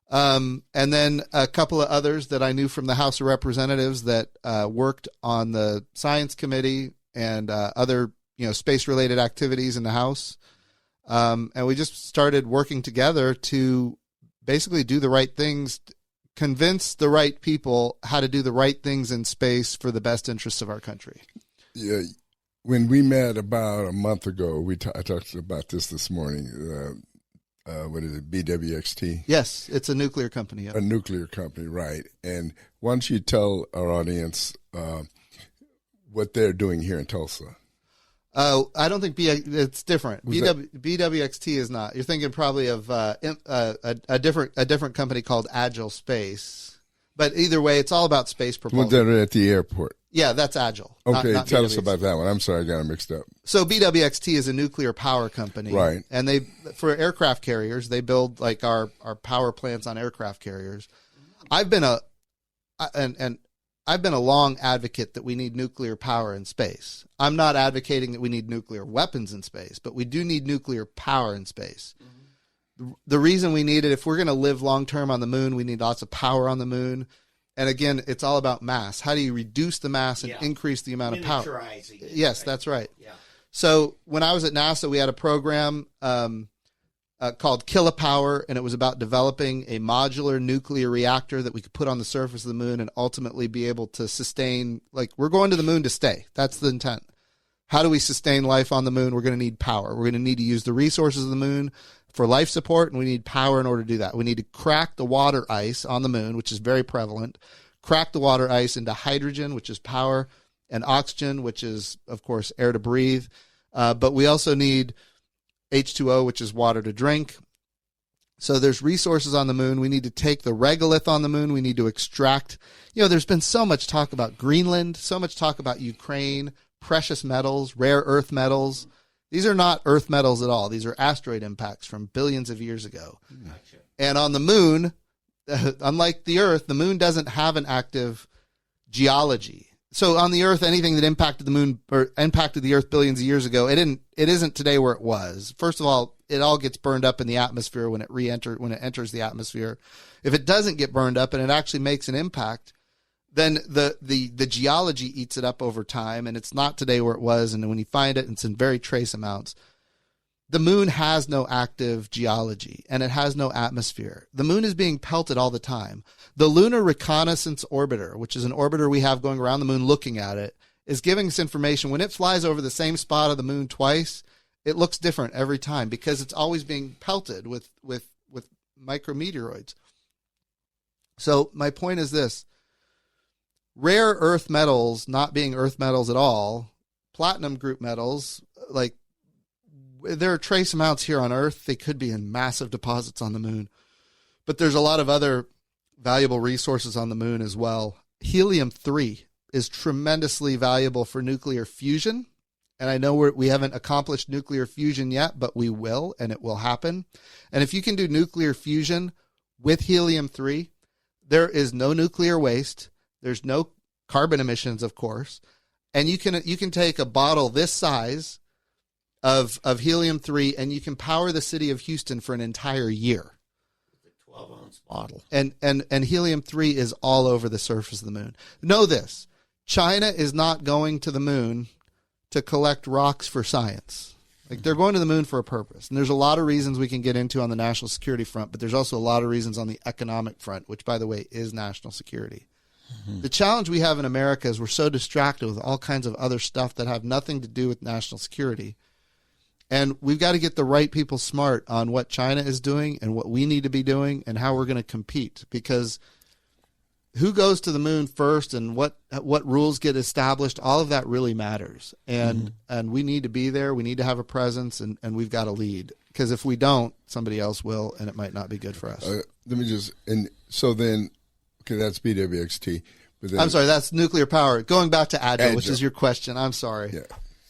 And then a couple of others that I knew from the House of Representatives that worked on the science committee and other space related activities in the House. And we just started working together to basically do the right things, convince the right people how to do the right things in space for the best interests of our country. Yeah. When we met about a month ago, I talked about this morning. What is it, BWXT? Yes, it's a nuclear company. Yep. A nuclear company, right. And why don't you tell our audience what they're doing here in Tulsa? Oh, I don't think it's different. Was that- BWXT is not. You're thinking probably of a different company called Agile Space. But either way, it's all about space One propulsion. that are at the airport. Yeah, that's Agile. Okay, not tell us BWXT. about that one. I'm sorry, I got it mixed up. So BWXT is a nuclear power company, Right. And they, for aircraft carriers, they build like our power plants on aircraft carriers. I've been a long advocate that we need nuclear power in space. I'm not advocating that we need nuclear weapons in space, but we do need nuclear power in space. The reason we need it, if we're going to live long term on the moon, we need lots of power on the moon. And again, it's all about mass. How do you reduce the mass and increase the amount of power? Miniaturizing it, Yes, right? that's right. Yeah. So when I was at NASA, we had a program called Kilopower, and it was about developing a modular nuclear reactor that we could put on the surface of the moon and ultimately be able to sustain, like, we're going to the moon to stay. That's the intent. How do we sustain life on the moon? We're going to need power. We're going to need to use the resources of the moon for life support, and we need power in order to do that. We need to crack the water ice on the moon, which is very prevalent, crack the water ice into hydrogen, which is power, and oxygen, which is, of course, air to breathe. But we also need H2O, which is water to drink. So there's resources on the moon. We need to take the regolith on the moon. We need to extract. There's been so much talk about Greenland, so much talk about Ukraine, precious metals, rare earth metals. These are not earth metals at all. These are asteroid impacts from billions of years ago. Gotcha. And on the moon, unlike the Earth, the moon doesn't have an active geology. So on the Earth, anything that impacted the moon or impacted the Earth billions of years ago, it isn't today where it was. First of all, it all gets burned up in the atmosphere when it enters the atmosphere. If it doesn't get burned up and it actually makes an impact, then the geology eats it up over time, and it's not today where it was. And when you find it, it's in very trace amounts. The moon has no active geology, and it has no atmosphere. The moon is being pelted all the time. The Lunar Reconnaissance Orbiter, which is an orbiter we have going around the moon looking at it, is giving us information. When it flies over the same spot of the moon twice, it looks different every time because it's always being pelted with micrometeoroids. So my point is this. Rare earth metals not being earth metals at all, platinum group metals, like, there are trace amounts here on Earth. They could be in massive deposits on the moon. But there's a lot of other valuable resources on the moon as well. Helium-3 is tremendously valuable for nuclear fusion. And I know we haven't accomplished nuclear fusion yet, but we will, and it will happen. And if you can do nuclear fusion with helium-3, there is no nuclear waste. There's no carbon emissions, of course. And you can take a bottle this size of helium-3, and you can power the city of Houston for an entire year. 12-ounce bottle. And helium-3 is all over the surface of the moon. Know this. China is not going to the moon to collect rocks for science. Like, they're going to the moon for a purpose. And there's a lot of reasons we can get into on the national security front, but there's also a lot of reasons on the economic front, which, by the way, is national security. The challenge we have in America is we're so distracted with all kinds of other stuff that have nothing to do with national security. And we've got to get the right people smart on what China is doing and what we need to be doing and how we're going to compete. Because who goes to the moon first and what rules get established, all of that really matters. And we need to be there. We need to have a presence, and we've got to lead. Because if we don't, somebody else will, and it might not be good for us. Okay, that's BWXT. But then, I'm sorry, that's nuclear power. Going back to Agile, which is your question. I'm sorry. Yeah.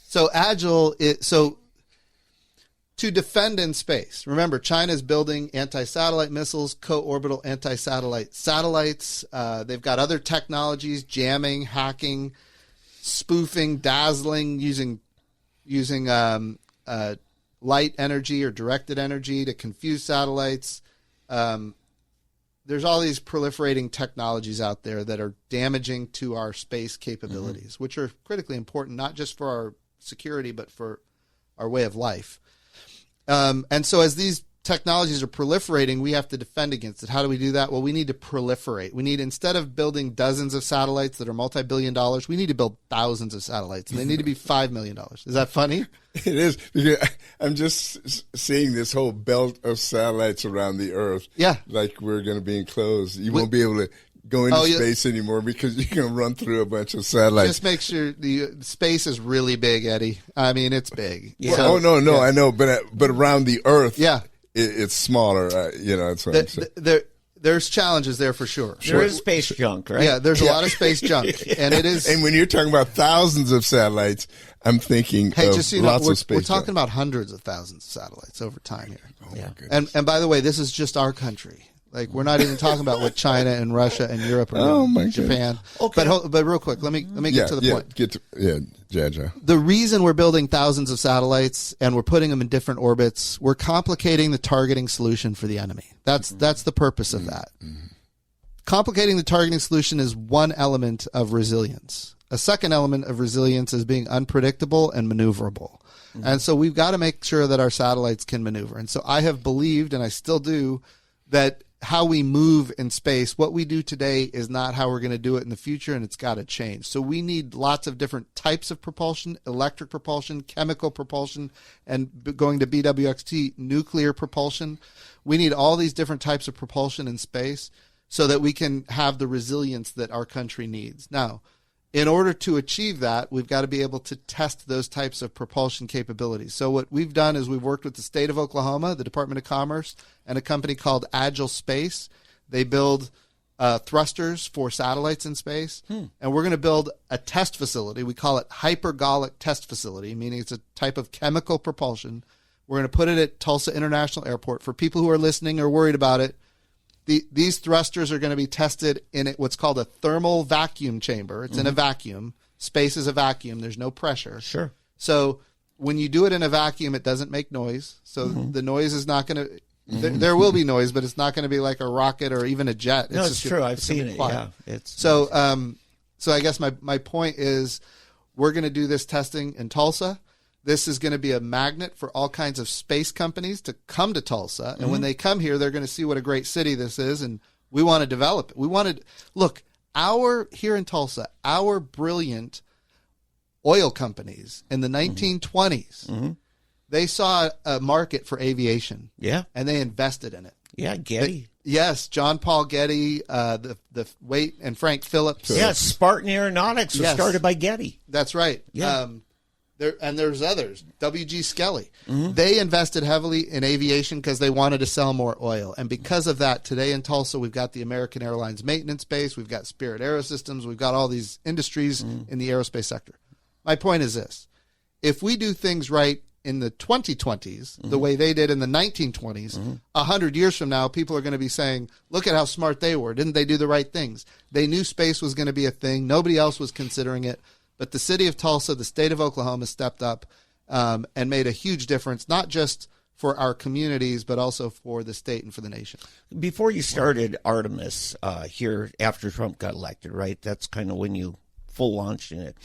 So Agile, to defend in space. Remember, China is building anti-satellite missiles, co-orbital anti-satellite satellites. They've got other technologies, jamming, hacking, spoofing, dazzling, using light energy or directed energy to confuse satellites. There's all these proliferating technologies out there that are damaging to our space capabilities, which are critically important, not just for our security, but for our way of life. And so as these technologies are proliferating, we have to defend against it. How do we do that? Well, we need to proliferate. We need, instead of building dozens of satellites that are multi-billion dollars, we need to build thousands of satellites, and they need to be $5 million. Is that funny? it is, because I'm just seeing this whole belt of satellites around the Earth. Yeah. Like we're going to be enclosed. You won't be able to go into space anymore because you can run through a bunch of satellites. Just make sure the space is really big, Eddie. I mean, it's big. Yeah. So, I know, but around the Earth, it's smaller. That's what I'm saying. There's challenges there for sure. There is space junk, right? Yeah, there's a lot of space junk, and it is. And when you're talking about thousands of satellites, I'm thinking of lots of space. We're talking about hundreds of thousands of satellites over time here. Oh my goodness. And by the way, this is just our country. Like, we're not even talking about what China and Russia and Europe and Japan. Okay. But real quick, let me get to the point. Jaja. The reason we're building thousands of satellites and we're putting them in different orbits, we're complicating the targeting solution for the enemy. That's the purpose of that. Complicating the targeting solution is one element of resilience. A second element of resilience is being unpredictable and maneuverable. And so we've got to make sure that our satellites can maneuver. And so I have believed, and I still do, that how we move in space, what we do today is not how we're going to do it in the future, and it's got to change. So we need lots of different types of propulsion: electric propulsion, chemical propulsion, and going to BWXT, nuclear propulsion. We need all these different types of propulsion in space so that we can have the resilience that our country needs. Now, in order to achieve that, we've got to be able to test those types of propulsion capabilities. So what we've done is we've worked with the state of Oklahoma, the Department of Commerce, and a company called Agile Space. They build thrusters for satellites in space. And we're going to build a test facility. We call it hypergolic test facility, meaning it's a type of chemical propulsion. We're going to put it at Tulsa International Airport. For people who are listening or worried about it, these thrusters are going to be tested in what's called a thermal vacuum chamber. It's in a vacuum. Space is a vacuum. There's no pressure. Sure. So when you do it in a vacuum, it doesn't make noise. So the noise is not going to there will be noise, but it's not going to be like a rocket or even a jet. It's true. I've seen it. Quiet. Yeah. So I guess my point is we're going to do this testing in Tulsa. This is going to be a magnet for all kinds of space companies to come to Tulsa. And when they come here, they're going to see what a great city this is. And we want to develop it. We want to look, here in Tulsa, our brilliant oil companies in the 1920s, they saw a market for aviation. Yeah. And they invested in it. Yeah. Getty. Yes. John Paul Getty, the Waite and Frank Phillips. Yeah. Spartan Aeronautics was started by Getty. That's right. Yeah. There's others. W.G. Skelly. They invested heavily in aviation because they wanted to sell more oil. And because of that, today in Tulsa, we've got the American Airlines maintenance base. We've got Spirit Aerosystems. We've got all these industries in the aerospace sector. My point is this. If we do things right in the 2020s, the way they did in the 1920s, 100 years from now, people are going to be saying, look at how smart they were. Didn't they do the right things? They knew space was going to be a thing. Nobody else was considering it. But the city of Tulsa, the state of Oklahoma, stepped up and made a huge difference, not just for our communities, but also for the state and for the nation. Before you started Artemis here after Trump got elected, right? That's kind of when you full launched in it.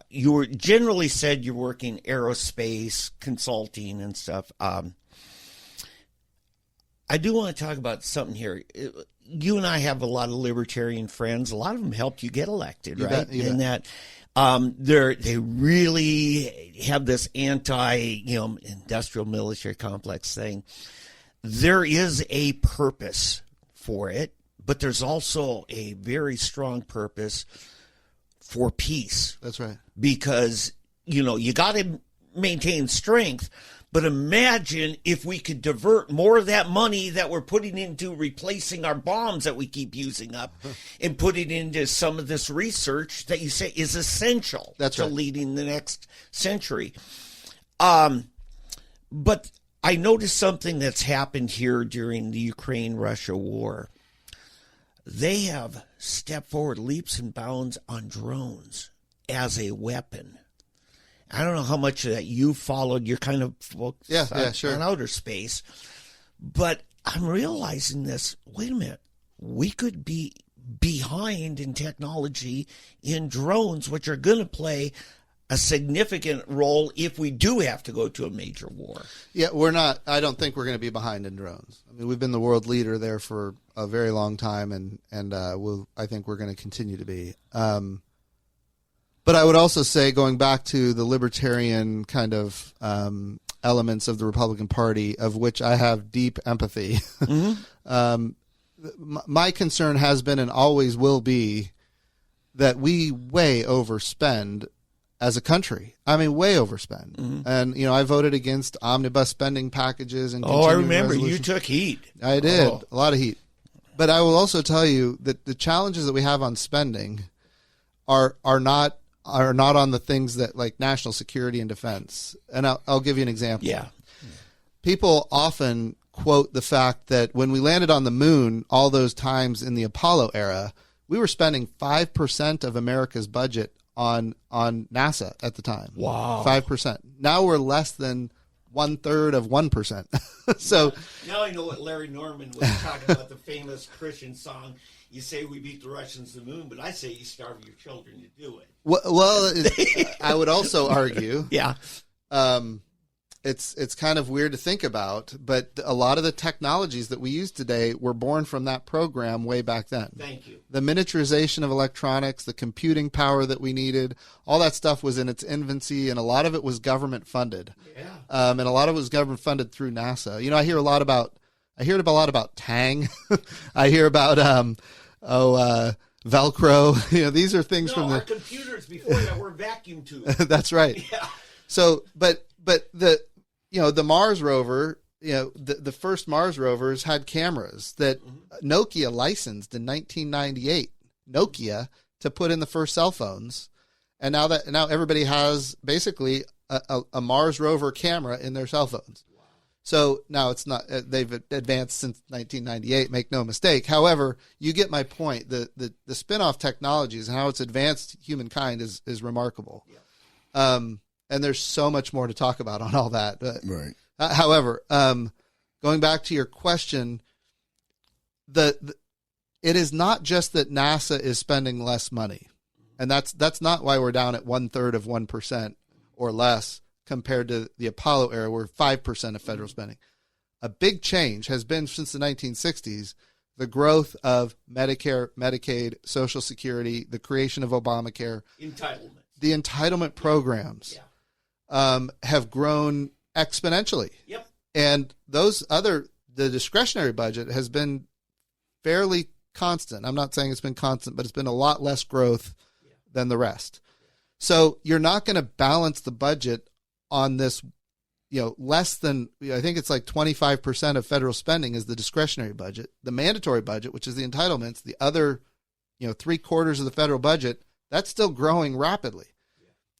You were generally said you're working aerospace consulting and stuff. I do want to talk about something here. You and I have a lot of libertarian friends. A lot of them helped you get elected, right? In that they really have this anti-industrial military complex thing. There is a purpose for it, but there's also a very strong purpose for peace. That's right. Because, you got to maintain strength. But imagine if we could divert more of that money that we're putting into replacing our bombs that we keep using up and put it into some of this research that you say is essential to leading the next century. But I noticed something that's happened here during the Ukraine-Russia war. They have stepped forward leaps and bounds on drones as a weapon. I don't know how much of that you followed. You're kind of focused on outer space. But I'm realizing this. Wait a minute. We could be behind in technology in drones, which are going to play a significant role if we do have to go to a major war. Yeah, we're not. I don't think we're going to be behind in drones. I mean, we've been the world leader there for a very long time, and I think we're going to continue to be. But I would also say, going back to the libertarian kind of elements of the Republican Party, of which I have deep empathy, my concern has been and always will be that we way overspend as a country. I mean, way overspend. And, I voted against omnibus spending packages. And I remember you took heat. I did. A lot of heat. But I will also tell you that the challenges that we have on spending are not on the things that like national security and defense. And I'll give you an example. Yeah. People often quote the fact that when we landed on the moon all those times in the Apollo era, we were spending 5% of America's budget on NASA at the time. Wow. 5%. Now we're less than 1/3 of 1%. So now I know what Larry Norman was talking about, the famous Christian song. You say we beat the Russians to the moon, but I say you starve your children to do it. well, I would also argue. Yeah. It's kind of weird to think about, but a lot of the technologies that we use today were born from that program way back then. Thank you. The miniaturization of electronics, the computing power that we needed, all that stuff was in its infancy, and a lot of it was government funded. Yeah. And a lot of it was government funded through NASA. I hear a lot about Tang. I hear about Velcro. These are things from our computers before that were vacuum tubes. That's right. Yeah. So, but the Mars rover, the first Mars rovers had cameras that Nokia licensed in 1998. Nokia to put in the first cell phones, and now everybody has basically a Mars rover camera in their cell phones. Wow. So now it's not they've advanced since 1998. Make no mistake. However, you get my point. The spin-off technologies and how it's advanced humankind is remarkable. Yeah. And there's so much more to talk about on all that. Right. However, going back to your question, it is not just that NASA is spending less money, and that's not why we're down at 1/3 of 1% or less compared to the Apollo era, where 5% of federal spending. A big change has been since the 1960s, the growth of Medicare, Medicaid, Social Security, the creation of Obamacare, the entitlement programs. Yeah. Have grown exponentially. Yep. And the discretionary budget has been fairly constant. I'm not saying it's been constant, but it's been a lot less growth than the rest. So you're not going to balance the budget on this, less than, I think it's like 25% of federal spending is the discretionary budget. The mandatory budget, which is the entitlements, the other, 3/4 of the federal budget, that's still growing rapidly.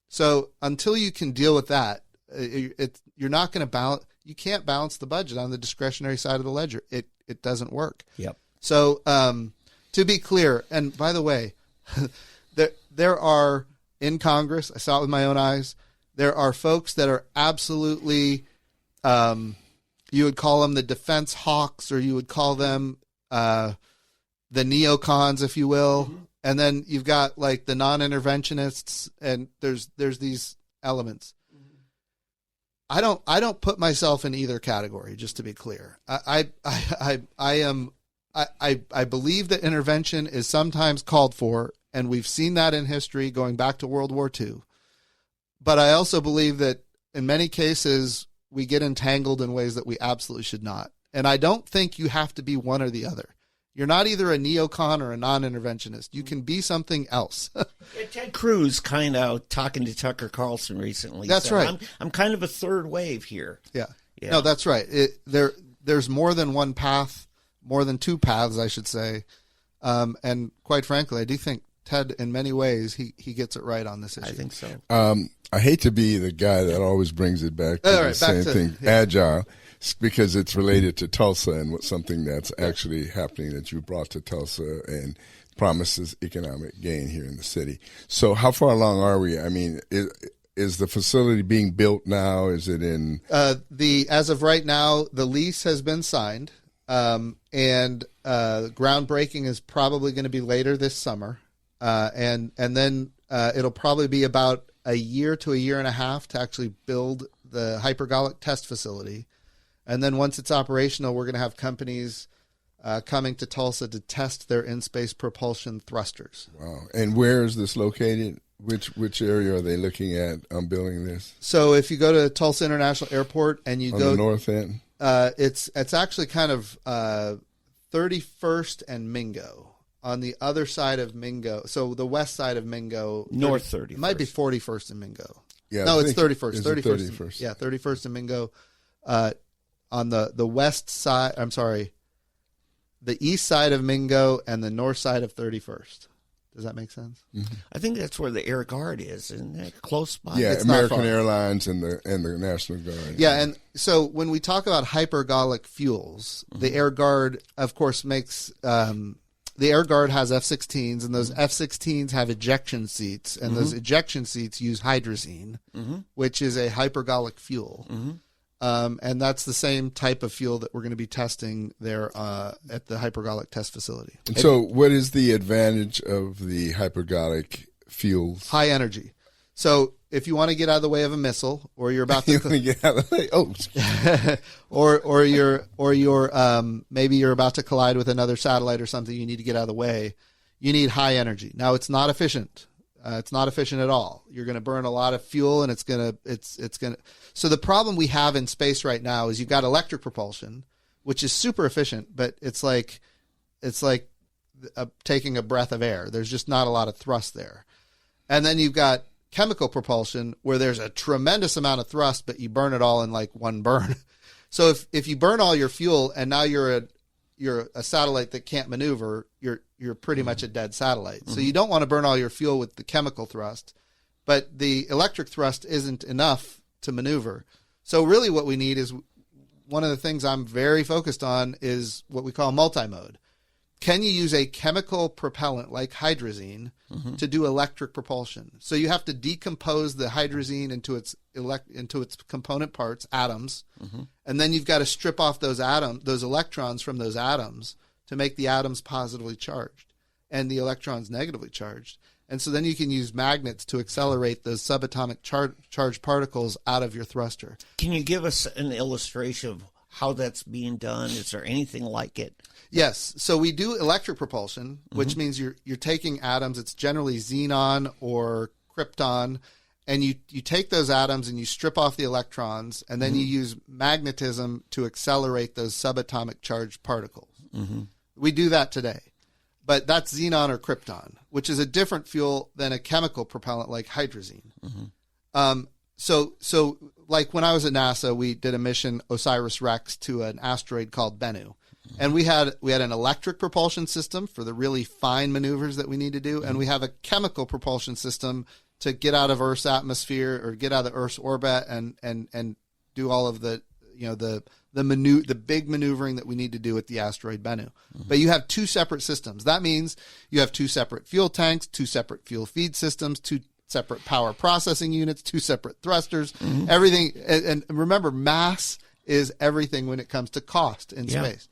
So until you can deal with that, you're not going to balance. You can't balance the budget on the discretionary side of the ledger. It doesn't work. Yep. So to be clear, and by the way, there are in Congress, I saw it with my own eyes, there are folks that are absolutely, you would call them the defense hawks, or you would call them the neocons, if you will. Mm-hmm. And then you've got like the non-interventionists, and there's these elements. I don't put myself in either category, just to be clear. I believe that intervention is sometimes called for, and we've seen that in history going back to World War II. But I also believe that in many cases we get entangled in ways that we absolutely should not. And I don't think you have to be one or the other. You're not either a neocon or a non-interventionist. You can be something else. Ted Cruz kind of talking to Tucker Carlson recently. That's right. I'm kind of a third wave here. Yeah. No, that's right. There's more than one path, more than two paths, I should say. And quite frankly, I do think Ted, in many ways, he gets it right on this issue. I think so. I hate to be the guy that always brings it back to the same thing, agile. Because it's related to Tulsa and something that's actually happening that you brought to Tulsa and promises economic gain here in the city. So how far along are we? I mean, is the facility being built now? Is it in? As of right now, the lease has been signed, and groundbreaking is probably going to be later this summer, and then it'll probably be about a year to a year and a half to actually build the hypergolic test facility. And then once it's operational, we're going to have companies coming to Tulsa to test their in-space propulsion thrusters. Wow. And where is this located? Which area are they looking at building this? So if you go to Tulsa International Airport and you on go the north end, it's actually kind of 31st and Mingo. On the other side of Mingo, so the west side of Mingo, North 31st. It might be 41st and Mingo. Yeah, no, I it's think 31st. it's 31st. 31st. Yeah, 31st and Mingo. On the west side, I'm sorry, the east side of Mingo and the north side of 31st. Does that make sense? Mm-hmm. I think that's where the Air Guard is, isn't that close by? Yeah, It's not American far. Airlines and the National Guard. Yeah, and so when we talk about hypergolic fuels, the Air Guard, of course, makes the Air Guard has F-16s, and those F-16s have ejection seats, and those ejection seats use hydrazine, which is a hypergolic fuel. And that's the same type of fuel that we're going to be testing there at the hypergolic test facility. And so what is the advantage of the hypergolic fuels? High energy. So if you want to get out of the way of a missile, or you're about You to, wanna get out of the way? Oh, maybe you're about to collide with another satellite or something, you need to get out of the way. You need high energy. Now it's not efficient. It's not efficient at all. You're going to burn a lot of fuel, and it's going to. So the problem we have in space right now is you've got electric propulsion, which is super efficient, but it's like taking a breath of air. There's just not a lot of thrust there. And then you've got chemical propulsion, where there's a tremendous amount of thrust, but you burn it all in like one burn. So if you burn all your fuel and now you're a satellite that can't maneuver, you're pretty much a dead satellite. So you don't want to burn all your fuel with the chemical thrust, but the electric thrust isn't enough to maneuver. So really what we need is, one of the things I'm very focused on is what we call multimode. Can you use a chemical propellant like hydrazine to do electric propulsion? So you have to decompose the hydrazine into its component parts, atoms, and then you've got to strip off those electrons from those atoms to make the atoms positively charged and the electrons negatively charged. And so then you can use magnets to accelerate those subatomic charged particles out of your thruster. Can you give us an illustration of how that's being done? Is there anything like it? Yes. So we do electric propulsion, which means you're taking atoms. It's generally xenon or krypton, and you take those atoms and you strip off the electrons, and then you use magnetism to accelerate those subatomic charged particles. We do that today. But that's xenon or krypton, which is a different fuel than a chemical propellant like hydrazine. So like when I was at NASA, we did a mission OSIRIS-REx to an asteroid called Bennu. And we had an electric propulsion system for the really fine maneuvers that we need to do, and we have a chemical propulsion system to get out of Earth's atmosphere or get out of Earth's orbit and do all of the the big maneuvering that we need to do at the asteroid Bennu. But you have two separate systems. That means you have two separate fuel tanks, two separate fuel feed systems, two separate power processing units, two separate thrusters, everything. And remember, mass is everything when it comes to cost in space.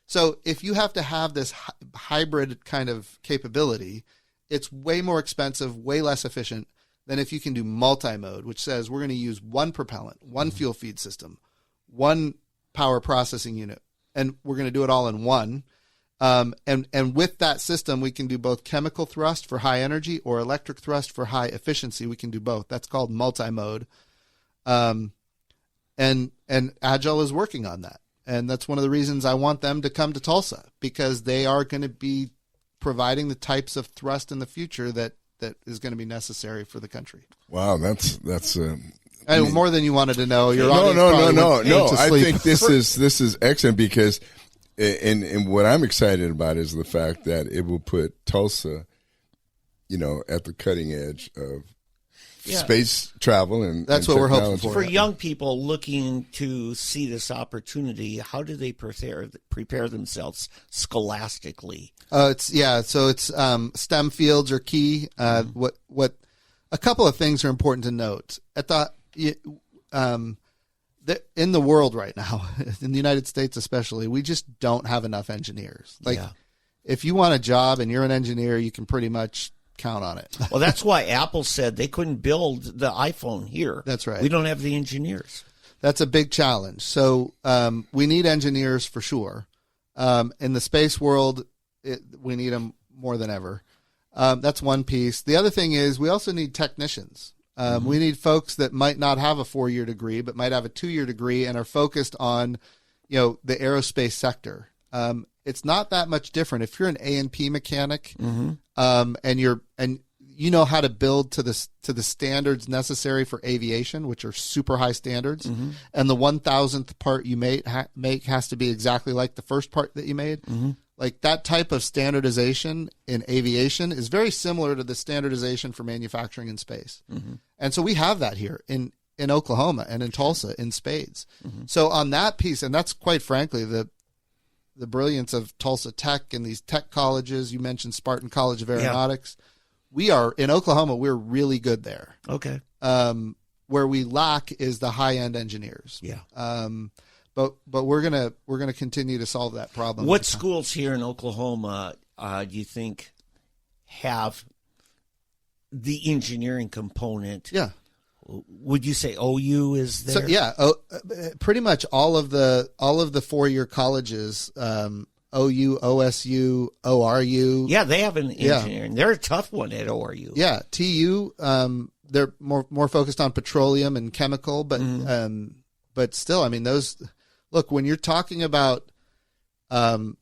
So if you have to have this hybrid kind of capability, it's way more expensive, way less efficient than if you can do multi-mode, which says we're going to use one propellant, one fuel feed system, one power processing unit, and we're going to do it all in one. And with that system, we can do both chemical thrust for high energy or electric thrust for high efficiency. We can do both. That's called multi-mode. And Agile is working on that. And that's one of the reasons I want them to come to Tulsa, because they are going to be providing the types of thrust in the future that is going to be necessary for the country. Wow, that's more than you wanted to know. Your No. I think this is excellent, because and what I'm excited about is the fact that it will put Tulsa, at the cutting edge of space travel, and that's and what we're hoping technology. for. For young people looking to see this opportunity, how do they prepare themselves scholastically? So it's STEM fields are key. What a couple of things are important to note in the world right now, in the United States especially, we just don't have enough engineers. If you want a job and you're an engineer, you can pretty much count on it. Well, that's why Apple said they couldn't build the iPhone here. That's right. We don't have the engineers. That's a big challenge. So we need engineers for sure. In the space world, we need them more than ever. That's one piece. The other thing is we also need technicians. We need folks that might not have a 4-year degree, but might have a 2-year degree and are focused on, the aerospace sector. it's not that much different. If you're an A&P mechanic, and you know how to build to the standards necessary for aviation, which are super high standards, and the 1,000th part you make has to be exactly like the first part that you made. Like that type of standardization in aviation is very similar to the standardization for manufacturing in space. And so we have that here in Oklahoma and in Tulsa in spades. So on that piece, and that's quite frankly the brilliance of Tulsa Tech and these tech colleges. You mentioned Spartan College of Aeronautics. We are in Oklahoma. We're really good there. Okay. Where we lack is the high end engineers. But we're gonna continue to solve that problem. What schools here in Oklahoma do you think have the engineering component? Yeah. Would you say OU is there? So pretty much all of the 4-year colleges, OU, OSU, ORU. Yeah, they have an engineering. They're a tough one at ORU. Yeah, TU. They're more focused on petroleum and chemical, but still, I mean, those. Look, when you're talking about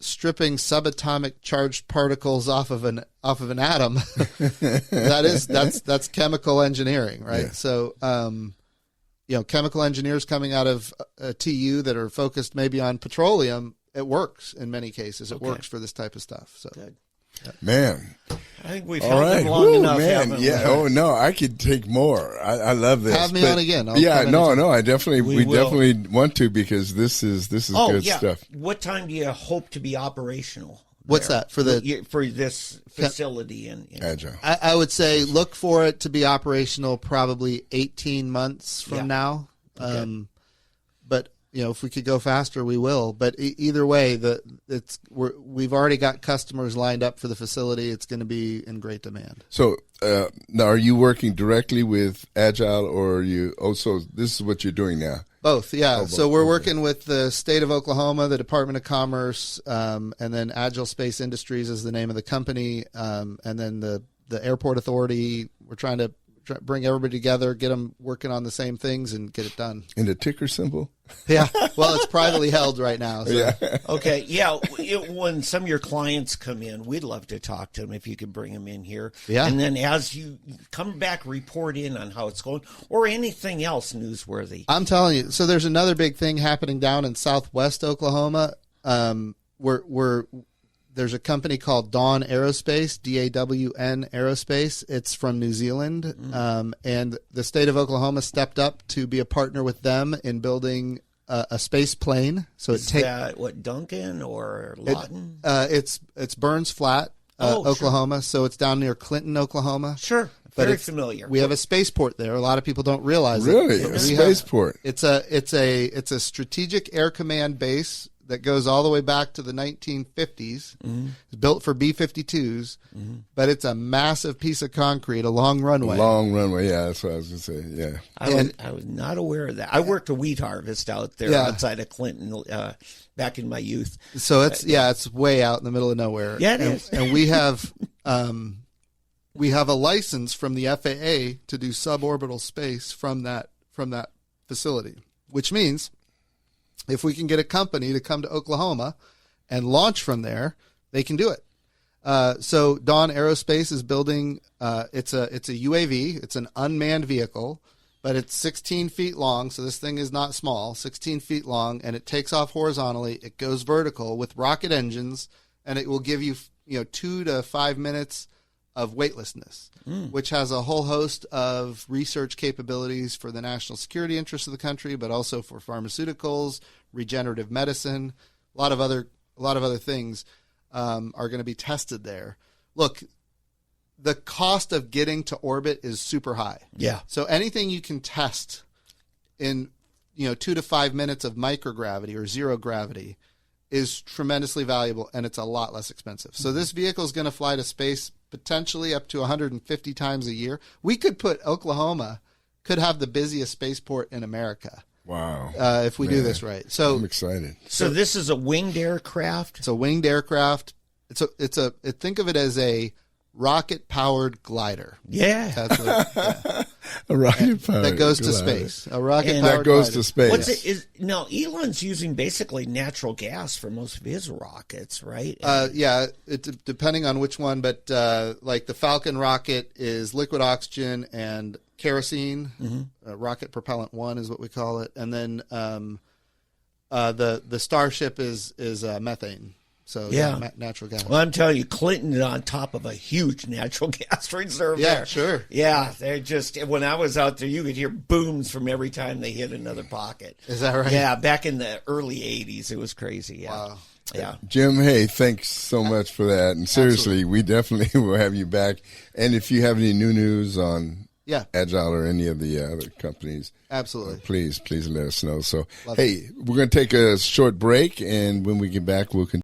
stripping subatomic charged particles off of an atom, that's chemical engineering, right? Yeah. So, chemical engineers coming out of TU that are focused maybe on petroleum, it works in many cases. It works for this type of stuff. So, good. Man, I think we've held them long enough. Man, yeah. Oh no, I could take more. I love this. Have me on again. I definitely we definitely want to, because this is good stuff. What time do you hope to be operational? What's that for this facility in Agile? I would say look for it to be operational probably 18 months from now. Okay. But if we could go faster, we will. But either way, we've already got customers lined up for the facility. It's going to be in great demand. So now, are you working directly with Agile, or are you? Oh, so this is what you're doing now. Both, yeah. Both. So we're working with the state of Oklahoma, the Department of Commerce, and then Agile Space Industries is the name of the company, and then the airport authority. We're trying to bring everybody together, get them working on the same things, and get it done. And the ticker symbol? Yeah. Well, it's privately held right now. So. Yeah. Okay. Yeah. When some of your clients come in, we'd love to talk to them if you could bring them in here. Yeah. And then as you come back, report in on how it's going or anything else newsworthy. I'm telling you. So there's another big thing happening down in Southwest Oklahoma. There's a company called Dawn Aerospace, DAWN Aerospace. It's from New Zealand. And the state of Oklahoma stepped up to be a partner with them in building a space plane. So Is that what, Duncan or Lawton? It's Burns Flat, Oklahoma. Sure. So it's down near Clinton, Oklahoma. Sure. Very familiar. We have a spaceport there. A lot of people don't realize really? it. Really? A spaceport? It's a strategic air command base that goes all the way back to the 1950s. It's built for B-52s, but it's a massive piece of concrete, a long runway. Yeah, that's what I was going to say, yeah. I was not aware of that. I worked a wheat harvest out there outside of Clinton back in my youth. So it's way out in the middle of nowhere. Yeah, it is. And we have a license from the FAA to do suborbital space from that facility, which means if we can get a company to come to Oklahoma and launch from there, they can do it. So Dawn Aerospace is building. It's a UAV. It's an unmanned vehicle, but it's 16 feet long. So this thing is not small. 16 feet long, and it takes off horizontally. It goes vertical with rocket engines, and it will give you 2 to 5 minutes of weightlessness, which has a whole host of research capabilities for the national security interests of the country, but also for pharmaceuticals, regenerative medicine, a lot of other things are going to be tested there. Look, the cost of getting to orbit is super high. Yeah. So anything you can test in 2 to 5 minutes of microgravity or zero gravity is tremendously valuable, and it's a lot less expensive. So this vehicle is going to fly to space potentially up to 150 times a year. Oklahoma could have the busiest spaceport in America. Wow. If we do this right. So I'm excited. So this is a winged aircraft? It's a winged aircraft. Think of it as a rocket-powered glider. Yeah. That's what, yeah. A rocket powered that goes to glider. space. A rocket And powered That goes glider. to space. What's it is now? Elon's using basically natural gas for most of his rockets, right? Yeah, depending on which one, but like the Falcon rocket is liquid oxygen and kerosene. Rocket propellant 1 is what we call it, and then the Starship is methane. So Yeah. natural gas. Well, I'm telling you, Clinton is on top of a huge natural gas reserve. Yeah, there. sure. Yeah, they're just when I was out there, you could hear booms from every time they hit another pocket. Is that right? Yeah, back in the early '80s, it was crazy. Yeah, Wow. yeah. Jim, hey, thanks so much for that. And seriously, we definitely will have you back. And if you have any new news on Yeah. Agile or any of the other companies, Absolutely. please let us know. So, Love hey, we're going to take a short break, and when we get back, we'll continue.